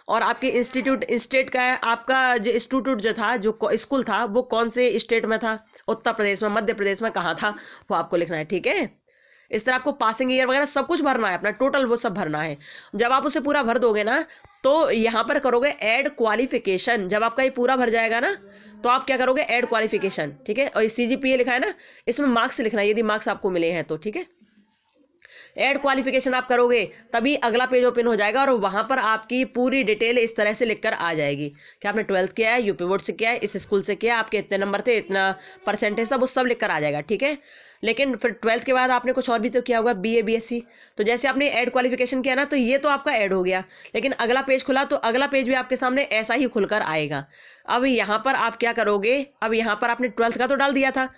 और आपके इंस्टीट्यूट स्टेट का है, आपका जो इंस्टीट्यूट जो था, जो स्कूल था, वो कौन से स्टेट में था, उत्तर प्रदेश में, मध्य प्रदेश में, कहाँ था, वो आपको लिखना है, ठीक है। इस तरह आपको पासिंग ईयर वगैरह सब कुछ भरना है, अपना टोटल वो सब भरना है। जब आप उसे पूरा भर दोगे ना तो यहाँ पर करोगे ऐड क्वालिफिकेशन। जब आपका ये पूरा भर जाएगा ना तो आप क्या करोगे, ऐड क्वालिफिकेशन, ठीक है। और ये CGPA लिखा है ना, इसमें मार्क्स लिखना है, यदि मार्क्स आपको मिले हैं तो, ठीक है। ऐड क्वालिफिकेशन आप करोगे तभी अगला पेज ओपन हो जाएगा और वहां पर आपकी पूरी डिटेल इस तरह से लिखकर आ जाएगी कि आपने 12th किया है, UP बोर्ड से किया है, इस स्कूल से किया, आपके इतने नंबर थे, इतना परसेंटेज था, वो सब लिखकर आ जाएगा, ठीक है। लेकिन फिर 12th के बाद आपने कुछ और भी तो किया होगा, BA BSc, तो जैसे आपने ऐड क्वालिफिकेशन किया ना तो ये तो आपका ऐड हो गया, लेकिन अगला पेज खुला तो अगला पेज भी आपके सामने ऐसा ही खुलकर आएगा। अब यहाँ पर आप क्या करोगे, अब यहाँ पर आपने 12th का तो डाल दिया था,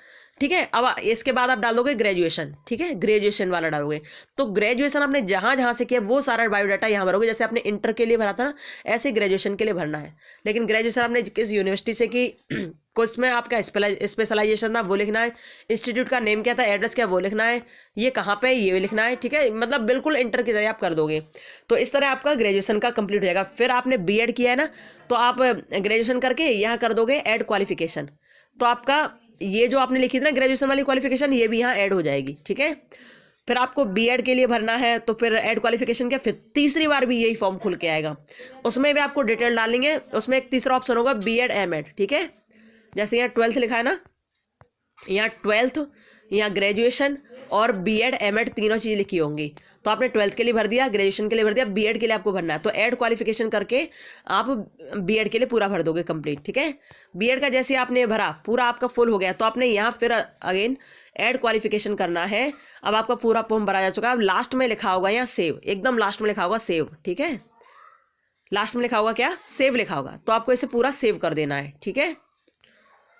ठीक है। अब इसके बाद आप डाल दोगे ग्रेजुएशन, ठीक है, ग्रेजुएशन वाला डालोगे। तो ग्रेजुएशन आपने जहाँ जहाँ से किया वो सारा बायोडाटा यहाँ भरोगे, जैसे आपने इंटर के लिए भरा था ना, ऐसे ग्रेजुएशन के लिए भरना है। लेकिन ग्रेजुएशन आपने किस यूनिवर्सिटी से की, कुछ में आपका स्पेशलाइजेशन था वो लिखना है, इंस्टीट्यूट का नेम क्या था, एड्रेस क्या वो लिखना है, ये कहाँ पे ये लिखना है, ठीक है। मतलब बिल्कुल इंटर की तरह आप कर दोगे, तो इस तरह आपका ग्रेजुएशन का कंप्लीट हो जाएगा। फिर आपने BEd किया है ना, तो आप ग्रेजुएशन करके यहाँ कर दोगे ऐड क्वालिफिकेशन, तो आपका ये जो आपने लिखी थी ना ग्रेजुएशन वाली क्वालिफिकेशन, ये भी यहाँ ऐड हो जाएगी, ठीक है। फिर आपको BEd के लिए भरना है तो फिर ऐड क्वालिफिकेशन के फिर तीसरी बार भी यही फॉर्म खुल के आएगा, उसमें भी आपको डिटेल डालनी है। उसमें एक तीसरा ऑप्शन होगा BEd M.Ed, ठीक है। जैसे यहाँ 12th लिखा है ना, यहाँ 12th, यहाँ ग्रेजुएशन और BEd M.Ed तीनों चीज़ लिखी होंगी, तो आपने 12th के लिए भर दिया, ग्रेजुएशन के लिए भर दिया, BEd के लिए आपको भरना है, तो ऐड क्वालिफिकेशन करके आप BEd के लिए पूरा भर दोगे कंप्लीट, ठीक है। BEd का जैसे आपने भरा पूरा आपका फुल हो गया, तो आपने यहाँ फिर अगेन ऐड क्वालिफिकेशन करना है। अब आपका पूरा फॉर्म भरा जा चुका है, अब लास्ट में लिखा होगा यहाँ सेव, एकदम लास्ट में लिखा होगा सेव, ठीक है। लास्ट में लिखा होगा क्या, सेव लिखा होगा, तो आपको इसे पूरा सेव कर देना है, ठीक है।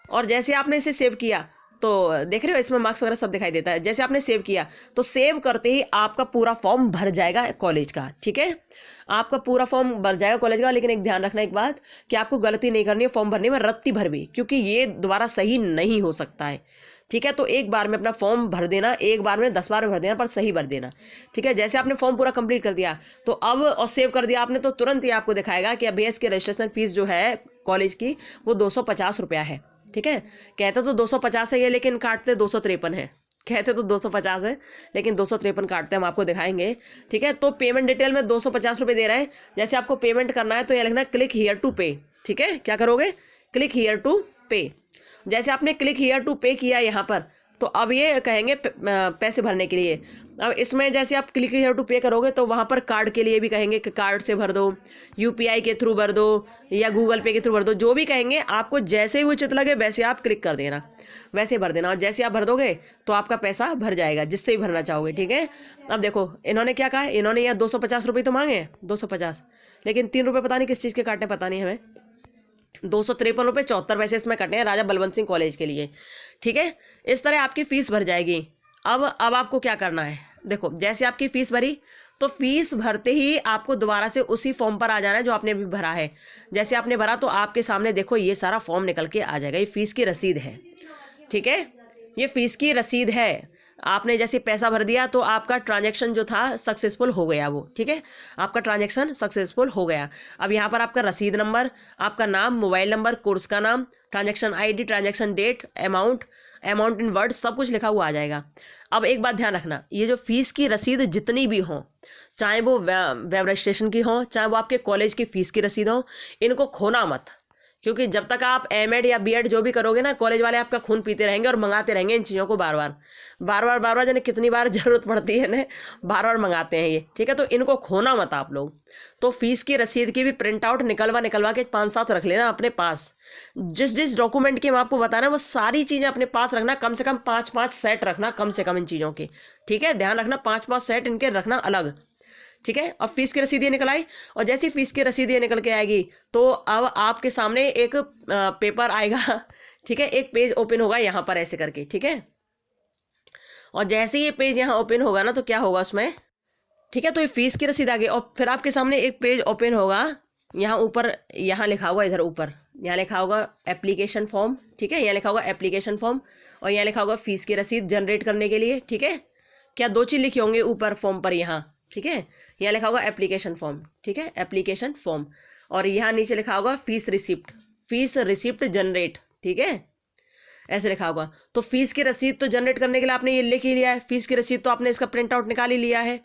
और जैसे आपने इसे सेव किया तो देख रहे हो इसमें मार्क्स वगैरह सब दिखाई देता है। जैसे आपने सेव किया तो सेव करते ही आपका पूरा फॉर्म भर जाएगा कॉलेज का, ठीक है। आपका पूरा फॉर्म भर जाएगा कॉलेज का, लेकिन एक ध्यान रखना एक बात कि आपको गलती नहीं करनी है फॉर्म भरने में, रत्ती भर भी, क्योंकि ये दोबारा सही नहीं हो सकता है, ठीक है। तो एक बार में अपना फॉर्म भर देना, एक बार में 10 बार भर देना, पर सही भर देना, ठीक है। जैसे आपने फॉर्म पूरा कंप्लीट कर दिया तो अब और सेव कर दिया आपने, तो तुरंत ही आपको दिखाएगा कि अभी इसकी रजिस्ट्रेशन फीस जो है कॉलेज की वो 250 रुपया है, ठीक है। कहते तो 250 है ये, लेकिन काटते 253 है, कहते तो 250 है लेकिन 253 काटते हैं, हम आपको दिखाएंगे, ठीक है। तो पेमेंट डिटेल में 250 रुपये दे रहे हैं। जैसे आपको पेमेंट करना है तो यह लिखना क्लिक हियर टू पे, ठीक है। क्या करोगे, क्लिक हियर टू पे। जैसे आपने क्लिक हियर टू पे किया यहाँ पर, तो अब ये कहेंगे पैसे भरने के लिए। अब इसमें जैसे आप क्लिक हियर टू पे करोगे तो वहाँ पर कार्ड के लिए भी कहेंगे कि कार्ड से भर दो, UPI के थ्रू भर दो या गूगल पे के थ्रू भर दो, जो भी कहेंगे आपको जैसे ही उचित लगे वैसे आप क्लिक कर देना, वैसे भर देना। और जैसे आप भर दोगे तो आपका पैसा भर जाएगा, जिससे भी भरना चाहोगे, ठीक है। अब देखो इन्होंने क्या कहा, इन्होंने यहाँ 250 रुपये तो मांगे, 250, लेकिन 3 रुपये पता नहीं किस चीज़ के काटने, पता नहीं हमें। 253 रुपये 74 पैसे इसमें कटे हैं राजा बलवंत सिंह कॉलेज के लिए, ठीक है। इस तरह आपकी फ़ीस भर जाएगी। अब आपको क्या करना है, देखो जैसे आपकी फ़ीस भरी तो फीस भरते ही आपको दोबारा से उसी फॉर्म पर आ जाना है जो आपने अभी भरा है। जैसे आपने भरा तो आपके सामने देखो ये सारा फॉर्म निकल के आ जाएगा, ये फीस की रसीद है, ठीक है। ये फीस की रसीद है। आपने जैसे पैसा भर दिया तो आपका ट्रांजैक्शन जो था सक्सेसफुल हो गया वो, ठीक है, आपका ट्रांजैक्शन सक्सेसफुल हो गया। अब यहाँ पर आपका रसीद नंबर, आपका नाम, मोबाइल नंबर, कोर्स का नाम, transaction ID, transaction date, amount, amount in word, सब कुछ लिखा हुआ आ जाएगा। अब एक बात ध्यान रखना, ये जो फीस की रसीद जितनी भी हों, चाहे वो वेब रजिस्ट्रेशन की हों, चाहे वो आपके कॉलेज की फ़ीस की रसीद हो, इनको खोना मत। क्योंकि जब तक आप एमएड या बीएड जो भी करोगे ना, कॉलेज वाले आपका खून पीते रहेंगे और मंगाते रहेंगे इन चीज़ों को बार बार जाने कितनी बार ज़रूरत पड़ती है ना, बार बार मंगाते हैं ये, ठीक है। तो इनको खोना मत आप लोग। तो फीस की रसीद की भी प्रिंट आउट निकलवा के 5-7 रख लेना अपने पास। जिस जिस डॉक्यूमेंट की हम आपको बता रहे हैं वो सारी चीज़ें अपने पास रखना, कम से कम 5-5 सेट रखना कम से कम इन चीज़ों के, ठीक है। ध्यान रखना 5-5 सेट इनके रखना अलग, ठीक है। अब फीस की रसीद ये निकल आई, और जैसी फीस की रसीद ये निकल के आएगी तो अब आपके सामने एक पेपर आएगा, ठीक है, एक पेज ओपन होगा यहाँ पर ऐसे करके, ठीक है। और जैसे ये पेज यहाँ ओपन होगा ना तो क्या होगा उसमें, ठीक है, तो ये फीस की रसीद आ गई। और फिर आपके सामने एक पेज ओपन होगा, यहाँ ऊपर यहाँ लिखा होगा, इधर ऊपर यहाँ लिखा होगा एप्लीकेशन फॉर्म, ठीक है, यहाँ लिखा होगा एप्लीकेशन फॉर्म, और यहाँ लिखा होगा फीस की रसीद जनरेट करने के लिए, ठीक है। क्या 2 चीज़ लिखे होंगे ऊपर फॉर्म पर यहाँ, ठीक है, यहाँ लिखा होगा एप्लीकेशन फॉर्म, ठीक है, एप्लीकेशन फॉर्म, और यहाँ नीचे लिखा होगा फीस रिसिप्ट जनरेट, ठीक है, ऐसे लिखा होगा। तो फीस की रसीद तो जनरेट करने के लिए आपने ये लिख ही लिया है, फीस की रसीद तो आपने इसका प्रिंट आउट निकाल ही लिया है,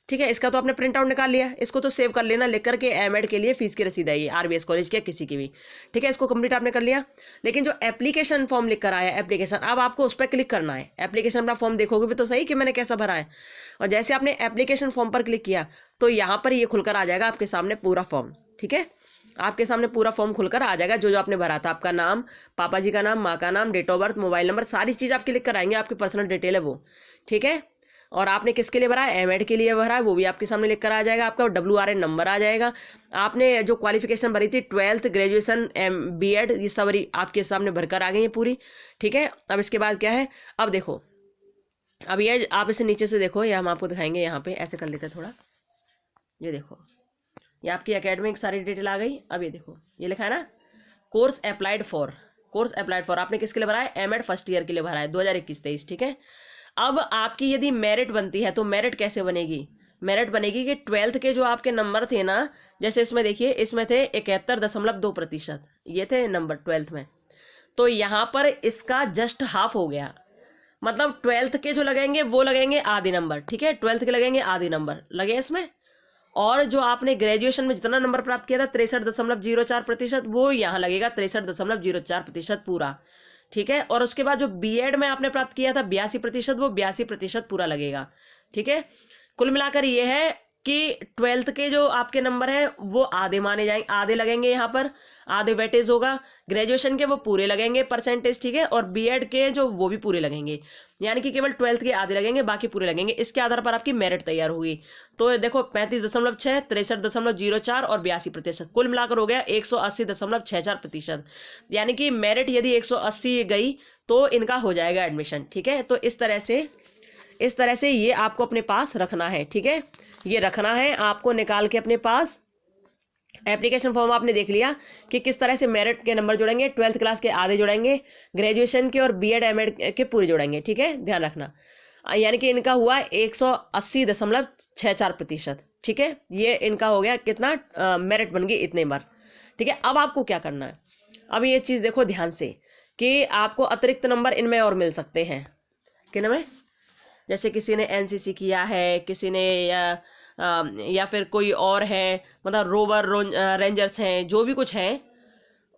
ठीक है, इसका तो आपने प्रिंट आउट निकाल लिया, इसको तो सेव कर लेना लिख करके, एमएड के लिए फीस की रसीद आई है, आरबीएस कॉलेज के किसी की भी, ठीक है, इसको कंप्लीट आपने कर लिया। लेकिन जो एप्लीकेशन फॉर्म लिख कर आया एप्लीकेशन, अब आपको उस पर क्लिक करना है। एप्लीकेशन अपना फॉर्म देखोगे भी तो सही कि मैंने कैसा भरा है, और जैसे आपने एप्लीकेशन फॉर्म पर क्लिक किया तो यहाँ पर ये खुलकर आ जाएगा आपके सामने पूरा फॉर्म, ठीक है, आपके सामने पूरा फॉर्म खुलकर आ जाएगा। जो जो आपने भरा था, आपका नाम, पापा जी का नाम, माँ का नाम, date of birth, mobile number, सारी चीज़ आपके लिख कर आएंगे, आपकी पर्सनल डिटेल है वो, ठीक है। और आपने किसके लिए भरा है, एमएड के लिए भरा है, वो भी आपके सामने लिख कर आ जाएगा। आपका WRN नंबर आ जाएगा। आपने जो क्वालिफिकेशन भरी थी 12th ग्रेजुएशन बीएड, ये सब आपके सामने भरकर आ गई है पूरी, ठीक है। अब इसके बाद क्या है, अब देखो, अब ये आप इसे नीचे से देखो, ये हम आपको दिखाएंगे, यहाँ पे ऐसे कर लेते हैं थोड़ा, ये देखो, ये आपकी एकेडमिक सारी डिटेल आ गई। अब ये देखो, ये लिखा है ना कोर्स अप्लाइड फॉर, आपने किसके लिए भरा है, एमएड फर्स्ट ईयर के लिए भरा है 2021-23, ठीक है। अब आपकी यदि मेरिट बनती है तो मेरिट कैसे बनेगी, मेरिट बनेगी कि 12th के जो आपके नंबर थे ना, जैसे इसमें देखिए, इसमें थे 71.2%, ये थे नंबर 12th में, तो यहाँ पर इसका जस्ट हाफ हो गया। मतलब 12th के जो लगेंगे वो लगेंगे आधे नंबर, ठीक है, 12th के लगेंगे आधे नंबर लगे इसमें, और जो आपने ग्रेजुएशन में जितना नंबर प्राप्त किया था 63.04%, वो यहाँ लगेगा 63.04% पूरा, ठीक है। और उसके बाद जो बीएड में आपने प्राप्त किया था 82%, वो 82% पूरा लगेगा, ठीक है। कुल मिलाकर ये है कि 12th के जो आपके नंबर है वो आधे माने जाएंगे, आधे लगेंगे, यहाँ पर आधे वेटेज होगा। ग्रेजुएशन के वो पूरे लगेंगे परसेंटेज, ठीक है, और बीएड के जो वो भी पूरे लगेंगे, यानी कि केवल 12th के आधे लगेंगे, बाकी पूरे लगेंगे। इसके आधार पर आपकी मेरिट तैयार होगी। तो देखो 35.6, 63.04 और 82%, कुल मिलाकर हो गया 180.64%। यानी कि मेरिट यदि 180 गई तो इनका हो जाएगा एडमिशन, ठीक है। तो इस तरह से ये आपको अपने पास रखना है, ठीक है, ये रखना है आपको निकाल के अपने पास। एप्लीकेशन फॉर्म आपने देख लिया कि किस तरह से मेरिट के नंबर जोड़ेंगे, 12th क्लास के आधे जोड़ेंगे, ग्रेजुएशन के और बीएड एमएड के पूरे जोड़ेंगे, ठीक है, ध्यान रखना। यानी कि इनका हुआ 180.64%, ठीक है, ये इनका हो गया कितना, मेरिट बन गई इतने बार, ठीक है। अब आपको क्या करना है, अब ये चीज़ देखो ध्यान से कि आपको अतिरिक्त नंबर इनमें और मिल सकते हैं, किन में, जैसे किसी ने एनसीसी किया है, किसी ने या फिर कोई और है, मतलब रोवर रेंजर्स हैं, जो भी कुछ हैं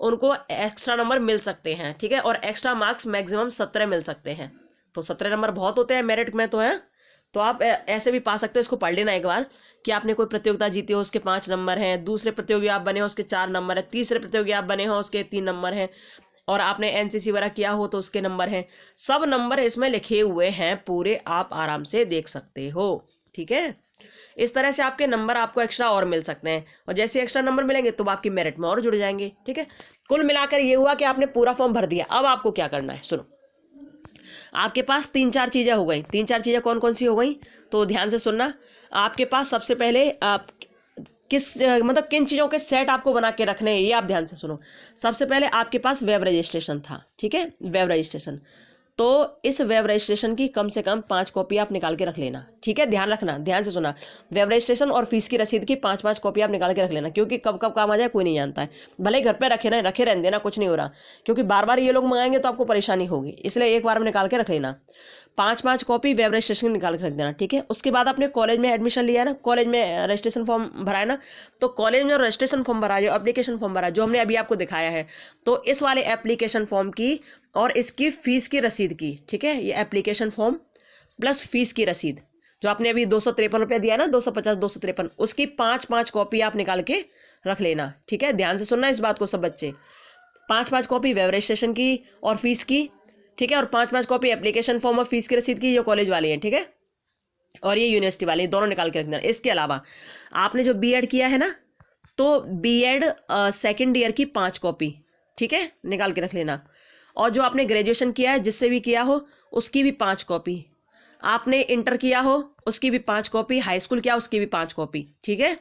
उनको एक्स्ट्रा नंबर मिल सकते हैं, ठीक है। और एक्स्ट्रा मार्क्स मैक्सिमम 17 मिल सकते हैं। तो 17 नंबर बहुत होते हैं मेरिट में, तो है, तो आप ऐसे भी पा सकते हो। इसको पढ़ लेना एक बार कि आपने कोई प्रतियोगिता जीती हो उसके 5 नंबर हैं, दूसरे प्रतियोगी आप बने हो उसके 4 नंबर है, तीसरे प्रतियोगी आप बने हो उसके 3 नंबर हैं, और आपने एनसीसी वगैरह किया हो तो उसके नंबर हैं। सब नंबर इसमें लिखे हुए हैं पूरे, आप आराम से देख सकते हो, ठीक है। इस तरह से आपके नंबर आपको एक्स्ट्रा और मिल सकते हैं, और जैसे एक्स्ट्रा नंबर मिलेंगे तो आपकी मेरिट में और जुड़ जाएंगे, ठीक है। कुल मिलाकर ये हुआ कि आपने पूरा फॉर्म भर दिया। अब आपको क्या करना है, सुनो, आपके पास 3-4 चीज़ें हो गई। 3-4 चीज़ें कौन कौन सी हो गई, तो ध्यान से सुनना। आपके पास सबसे पहले आप मतलब किन चीज़ों के सेट आपको बना के रखने हैं, ये आप ध्यान से सुनो। सबसे पहले आपके पास वेब रजिस्ट्रेशन था, ठीक है, वेब रजिस्ट्रेशन। तो इस वेब रजिस्ट्रेशन की कम से कम 5 कॉपी आप निकाल के रख लेना, ठीक है। ध्यान रखना, ध्यान से सुना, वेब रजिस्ट्रेशन और फीस की रसीद की 5-5 कॉपी आप निकाल के रख लेना, क्योंकि कब कब काम आ जाए कोई नहीं जानता है। भले ही घर पे रखे रहने देना, कुछ नहीं हो रहा, क्योंकि बार बार ये लोग मंगाएंगे तो आपको परेशानी होगी, इसलिए एक बार में निकाल के रख लेना। 5-5 कॉपी वेब रजिस्ट्रेशन निकाल के रख देना, ठीक है। उसके बाद आपने कॉलेज में एडमिशन लिया ना, कॉलेज में रजिस्ट्रेशन फॉर्म भरा है ना, तो कॉलेज में रजिस्ट्रेशन फॉर्म भरा, जो एप्लीकेशन फॉर्म भरा जो हमने अभी आपको दिखाया है, तो इस वाले एप्लीकेशन फॉर्म की और इसकी फीस की रसीद की, ठीक है, ये एप्लीकेशन फॉर्म प्लस फीस की रसीद जो आपने अभी 253 रुपया दिया ना, 250 253, उसकी 5-5 कॉपी आप निकाल के रख लेना, ठीक है। ध्यान से सुनना इस बात को सब बच्चे, 5-5 कॉपी वेब रजिस्ट्रेशन की और फीस की, ठीक है, और 5-5 कॉपी एप्लीकेशन फॉर्म और फीस की रसीद की, ये कॉलेज वाले हैं, ठीक है, और ये यूनिवर्सिटी वाले, दोनों निकाल के रख देना। इसके अलावा आपने जो बीएड किया है ना, तो बीएड सेकेंड ईयर की 5 कॉपी, ठीक है, निकाल के रख लेना। और जो आपने ग्रेजुएशन किया है, जिससे भी किया हो, उसकी भी 5 कॉपी, आपने इंटर किया हो उसकी भी 5 कॉपी, हाई स्कूल किया उसकी भी 5 कॉपी, ठीक है।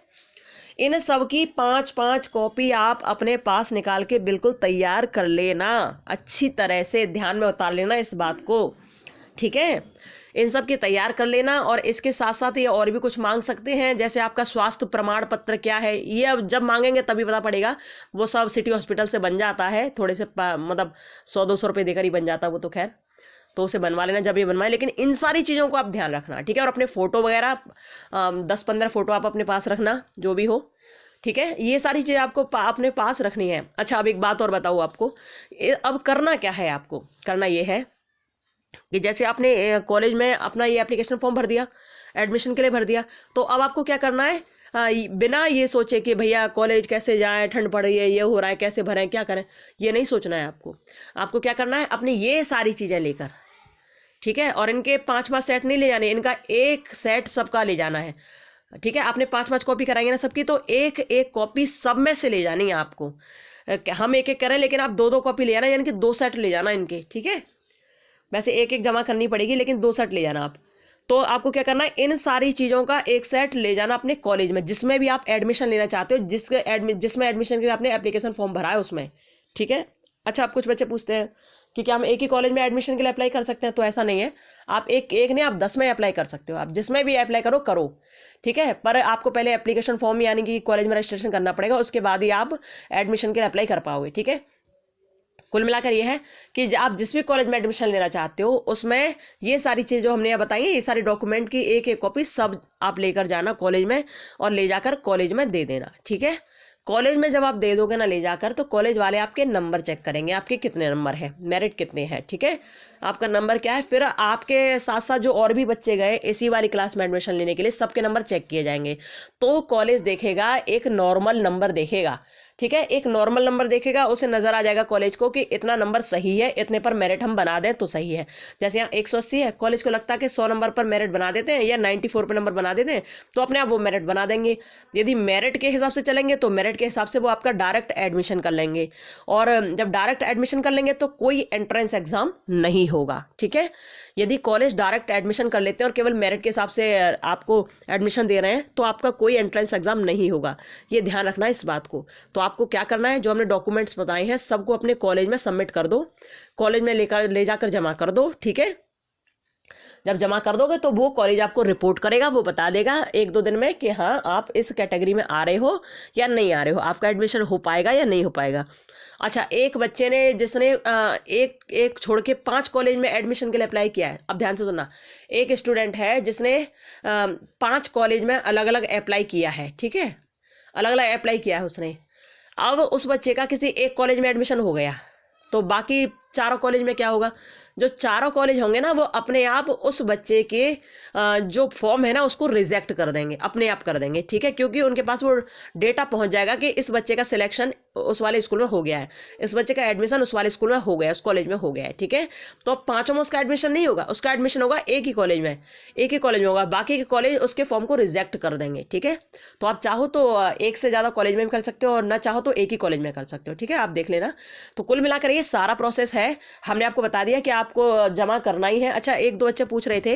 इन सब की 5-5 कॉपी आप अपने पास निकाल के बिल्कुल तैयार कर लेना, अच्छी तरह से ध्यान में उतार लेना इस बात को, ठीक है। इन सब की तैयार कर लेना। और इसके साथ साथ ये और भी कुछ मांग सकते हैं, जैसे आपका स्वास्थ्य प्रमाण पत्र क्या है, ये अब जब मांगेंगे तभी पता पड़ेगा, वो सब सिटी हॉस्पिटल से बन जाता है, थोड़े से मतलब 100-200 रुपये देकर ही बन जाता है वो, तो खैर, तो उसे बनवा लेना जब ये बनवाए। लेकिन इन सारी चीज़ों को आप ध्यान रखना, ठीक है। और अपने फ़ोटो वगैरह 10-15 फ़ोटो आप अपने पास रखना, जो भी हो, ठीक है। ये सारी चीज़ें आपको अपने पास रखनी है। अच्छा, अब एक बात और बताऊँ आपको, अब करना क्या है, आपको करना ये है कि जैसे आपने कॉलेज में अपना ये एप्लीकेशन फॉर्म भर दिया, एडमिशन के लिए भर दिया, तो अब आपको क्या करना है, बिना ये सोचे कि भैया कॉलेज कैसे जाएं, ठंड पड़ रही है, ये हो रहा है, कैसे भरें, क्या करें, ये नहीं सोचना है आपको। आपको क्या करना है, अपनी ये सारी चीज़ें लेकर, ठीक है, और इनके 5-5 सेट नहीं ले जाने, इनका एक सेट सबका ले जाना है, ठीक है। आपने 5-5 कॉपी कराएंगे ना सबकी, तो एक एक कॉपी सब में से ले जानी है आपको। हम एक एक करें, लेकिन आप 2-2 कॉपी ले जाना, यानी कि 2 सेट ले जाना इनके, ठीक है। वैसे एक एक जमा करनी पड़ेगी, लेकिन 2 सेट ले जाना आप। तो आपको क्या करना है, इन सारी चीज़ों का एक सेट ले जाना अपने कॉलेज में, जिसमें भी आप एडमिशन लेना चाहते हो, जिसमें एडमिशन के लिए आपने एप्लीकेशन फॉर्म भरा है उसमें, ठीक है। अच्छा, आप कुछ बच्चे पूछते हैं कि क्या हम एक ही कॉलेज में एडमिशन के लिए अप्लाई कर सकते हैं, तो ऐसा नहीं है। आप एक एक नहीं, आप 10 में अप्लाई कर सकते हो, आप जिसमें भी अप्लाई करो, ठीक है। पर आपको पहले एप्लीकेशन फॉर्म यानी कि कॉलेज में रजिस्ट्रेशन करना पड़ेगा, उसके बाद ही आप एडमिशन के लिए अप्लाई कर पाओगे, ठीक है। कुल मिलाकर ये है कि आप जिस भी कॉलेज में एडमिशन लेना चाहते हो, उसमें ये सारी चीज़ जो हमने यहाँ बताई है, ये सारी डॉक्यूमेंट की एक एक कॉपी सब आप लेकर जाना कॉलेज में, और ले जाकर कॉलेज में दे देना, ठीक है। कॉलेज में जब आप दे दोगे ना ले जाकर, तो कॉलेज वाले आपके नंबर चेक करेंगे, आपके कितने नंबर है, मेरिट कितने हैं, ठीक है, आपका नंबर क्या है। फिर आपके साथ साथ जो और भी बच्चे गए इसी वाली क्लास में एडमिशन लेने के लिए, सबके नंबर चेक किए जाएंगे। तो कॉलेज देखेगा, एक नॉर्मल नंबर देखेगा, ठीक है, एक नॉर्मल नंबर देखेगा, उसे नजर आ जाएगा कॉलेज को कि इतना नंबर सही है, इतने पर मेरिट हम बना दें तो सही है। जैसे यहाँ 180 है, कॉलेज को लगता है कि 100 नंबर पर मेरिट बना देते हैं, या 94 पर नंबर बना देते हैं, तो अपने आप वो मेरिट बना देंगे। यदि मेरिट के हिसाब से चलेंगे, तो मेरिट के हिसाब से वो आपका डायरेक्ट एडमिशन कर लेंगे। और जब डायरेक्ट एडमिशन कर लेंगे, तो कोई एंट्रेंस एग्जाम नहीं होगा, ठीक है। यदि कॉलेज डायरेक्ट एडमिशन कर लेते हैं और केवल मेरिट के हिसाब से आपको एडमिशन दे रहे हैं, तो आपका कोई एंट्रेंस एग्जाम नहीं होगा, ये ध्यान रखना इस बात को। तो आपको क्या करना है, जो हमने डॉक्यूमेंट्स बताए हैं सबको अपने कॉलेज में सबमिट कर दो, कॉलेज में ले जाकर जमा कर दो, ठीक है। जब जमा कर दोगे तो वो कॉलेज आपको रिपोर्ट करेगा, वो बता देगा 1-2 दिन में कि हाँ आप इस कैटेगरी में आ रहे हो या नहीं आ रहे हो, आपका एडमिशन हो पाएगा या नहीं हो पाएगा। अच्छा, एक बच्चे ने जिसने एक छोड़ के 5 कॉलेज में एडमिशन के लिए अप्लाई किया है, अब ध्यान से सुनना, एक स्टूडेंट है जिसने 5 कॉलेज में अलग अलग अप्लाई किया है, ठीक है, अलग अलग अप्लाई किया है उसने। अब उस बच्चे का किसी एक कॉलेज में एडमिशन हो गया, तो बाकी चारों कॉलेज में क्या होगा, जो चारों कॉलेज होंगे ना, वो अपने आप उस बच्चे के जो फॉर्म है ना उसको रिजेक्ट कर देंगे, अपने आप कर देंगे, ठीक है, क्योंकि उनके पास वो डेटा पहुंच जाएगा कि इस बच्चे का सिलेक्शन उस वाले स्कूल में हो गया है, इस बच्चे का एडमिशन उस वाले स्कूल में हो गया है, उस कॉलेज में हो गया है, ठीक है। तो अब 5 में उसका एडमिशन नहीं होगा, उसका एडमिशन होगा एक ही कॉलेज में होगा, बाकी के कॉलेज उसके फॉर्म को रिजेक्ट कर देंगे, ठीक है। तो आप चाहो तो एक से ज़्यादा कॉलेज में भी कर सकते हो, और ना चाहो तो एक ही कॉलेज में कर सकते हो, ठीक है, आप देख लेना। तो कुल मिलाकर ये सारा प्रोसेस है। है हमने आपको बता दिया कि आपको जमा करना ही है। अच्छा, एक दो बच्चे पूछ रहे थे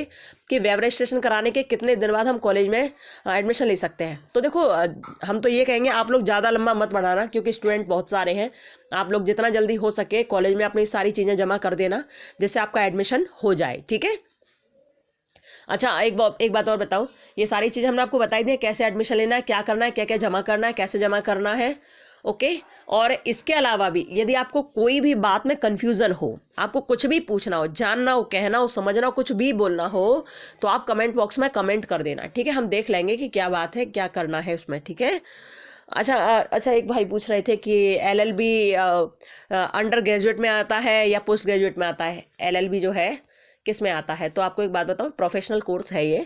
कि वेब रजिस्ट्रेशन कराने के कितने दिन बाद हम कॉलेज में एडमिशन ले सकते हैं। तो देखो हम तो ये कहेंगे आप लोग ज़्यादा लंबा मत बढ़ाना, क्योंकि स्टूडेंट बहुत सारे हैं। आप लोग जितना जल्दी हो सके कॉलेज में अपनी सारी चीज़ें जमा कर देना, जिससे आपका एडमिशन हो जाए, ठीक है। अच्छा, एक बात और बताऊं, ये सारी चीज़ें हमने आपको बताई दी, कैसे एडमिशन लेना है, क्या करना है, क्या क्या जमा करना है, कैसे जमा करना है, ओके। और इसके अलावा भी यदि आपको कोई भी बात में कंफ्यूजन हो, आपको कुछ भी पूछना हो, जानना हो, कहना हो, समझना हो, कुछ भी बोलना हो, तो आप कमेंट बॉक्स में कमेंट कर देना, ठीक है। हम देख लेंगे कि क्या बात है, क्या करना है उसमें, ठीक है। अच्छा, एक भाई पूछ रहे थे कि LLB अंडर ग्रेजुएट में आता है या पोस्ट ग्रेजुएट में आता है। LLB जो है किस में आता है, तो आपको एक बात बताऊं, प्रोफेशनल कोर्स है ये।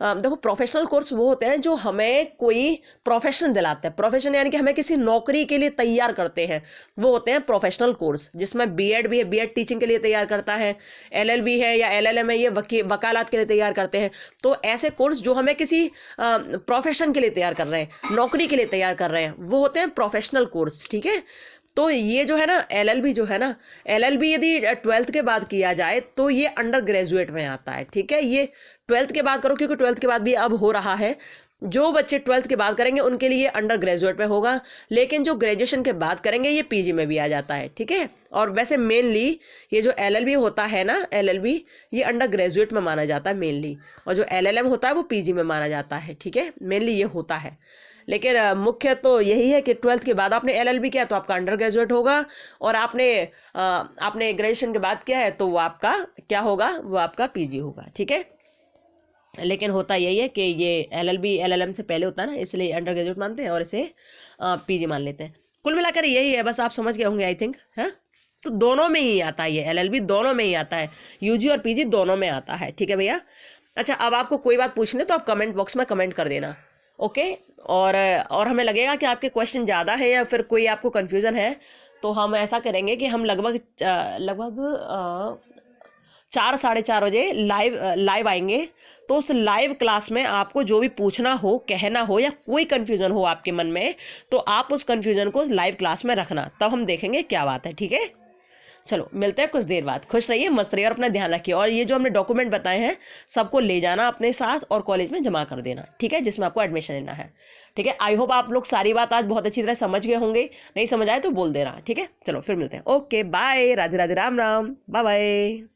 देखो, प्रोफेशनल कोर्स वो होते हैं जो हमें कोई प्रोफेशन दिलाते हैं। प्रोफेशन यानी कि हमें किसी नौकरी के लिए तैयार करते हैं, वो होते हैं प्रोफेशनल कोर्स। जिसमें बीएड भी है, बीएड टीचिंग के लिए तैयार करता है, LLB है या LLM है, ये वकालत के लिए तैयार करते हैं। तो ऐसे कोर्स जो हमें किसी प्रोफेशन के लिए तैयार कर रहे हैं, नौकरी के लिए तैयार कर रहे हैं, वो होते हैं प्रोफेशनल कोर्स, ठीक है। तो ये जो है ना LLB जो है ना, LLB यदि 12th के बाद किया जाए तो ये अंडर ग्रेजुएट में आता है, ठीक है। ये 12th के बाद करो, क्योंकि 12th के बाद भी अब हो रहा है। जो बच्चे 12th के बाद करेंगे उनके लिए अंडर ग्रेजुएट में होगा, लेकिन जो ग्रेजुएशन के बाद करेंगे ये PG में भी आ जाता है, ठीक है। और वैसे मेनली ये जो LLB होता है ना, LLB ये अंडर ग्रेजुएट में माना जाता है मेनली, और जो LLM होता है वो PG में माना जाता है, ठीक है। मेनली ये होता है, लेकिन मुख्य तो यही है कि 12th के बाद आपने LLB किया तो आपका अंडर ग्रेजुएट होगा, और आपने ग्रेजुएशन के बाद किया है तो वो आपका क्या होगा, वो आपका PG होगा, ठीक है। लेकिन होता यही है कि ये LLB LLM से पहले होता है ना, इसलिए अंडर ग्रेजुएट मानते हैं और इसे PG मान लेते हैं। कुल मिलाकर यही है, बस आप समझ गए होंगे आई थिंक, है। तो दोनों में ही आता है ये LLB, दोनों में ही आता है, UG और PG दोनों में आता है, ठीक है भैया। अच्छा, अब आपको कोई बात पूछनी तो आप कमेंट बॉक्स में कमेंट कर देना, ओके। और हमें लगेगा कि आपके क्वेश्चन ज़्यादा है या फिर कोई आपको कन्फ्यूज़न है, तो हम ऐसा करेंगे कि हम लगभग 4 साढ़े 4 बजे लाइव आएंगे। तो उस लाइव क्लास में आपको जो भी पूछना हो, कहना हो, या कोई कन्फ्यूज़न हो आपके मन में, तो आप उस कन्फ्यूज़न को लाइव क्लास में रखना, तब हम देखेंगे क्या बात है, ठीक है। चलो मिलते हैं कुछ देर बाद। खुश रहिए, मस्त रहिए और अपना ध्यान रखिए। और ये जो हमने डॉक्यूमेंट बताए हैं सबको ले जाना अपने साथ और कॉलेज में जमा कर देना, ठीक है, जिसमें आपको एडमिशन लेना है, ठीक है। आई होप आप लोग सारी बात आज बहुत अच्छी तरह समझ गए होंगे। नहीं समझ आए तो बोल देना, ठीक है। चलो फिर मिलते हैं, okay bye, Radhe Radhe, Ram Ram, bye bye.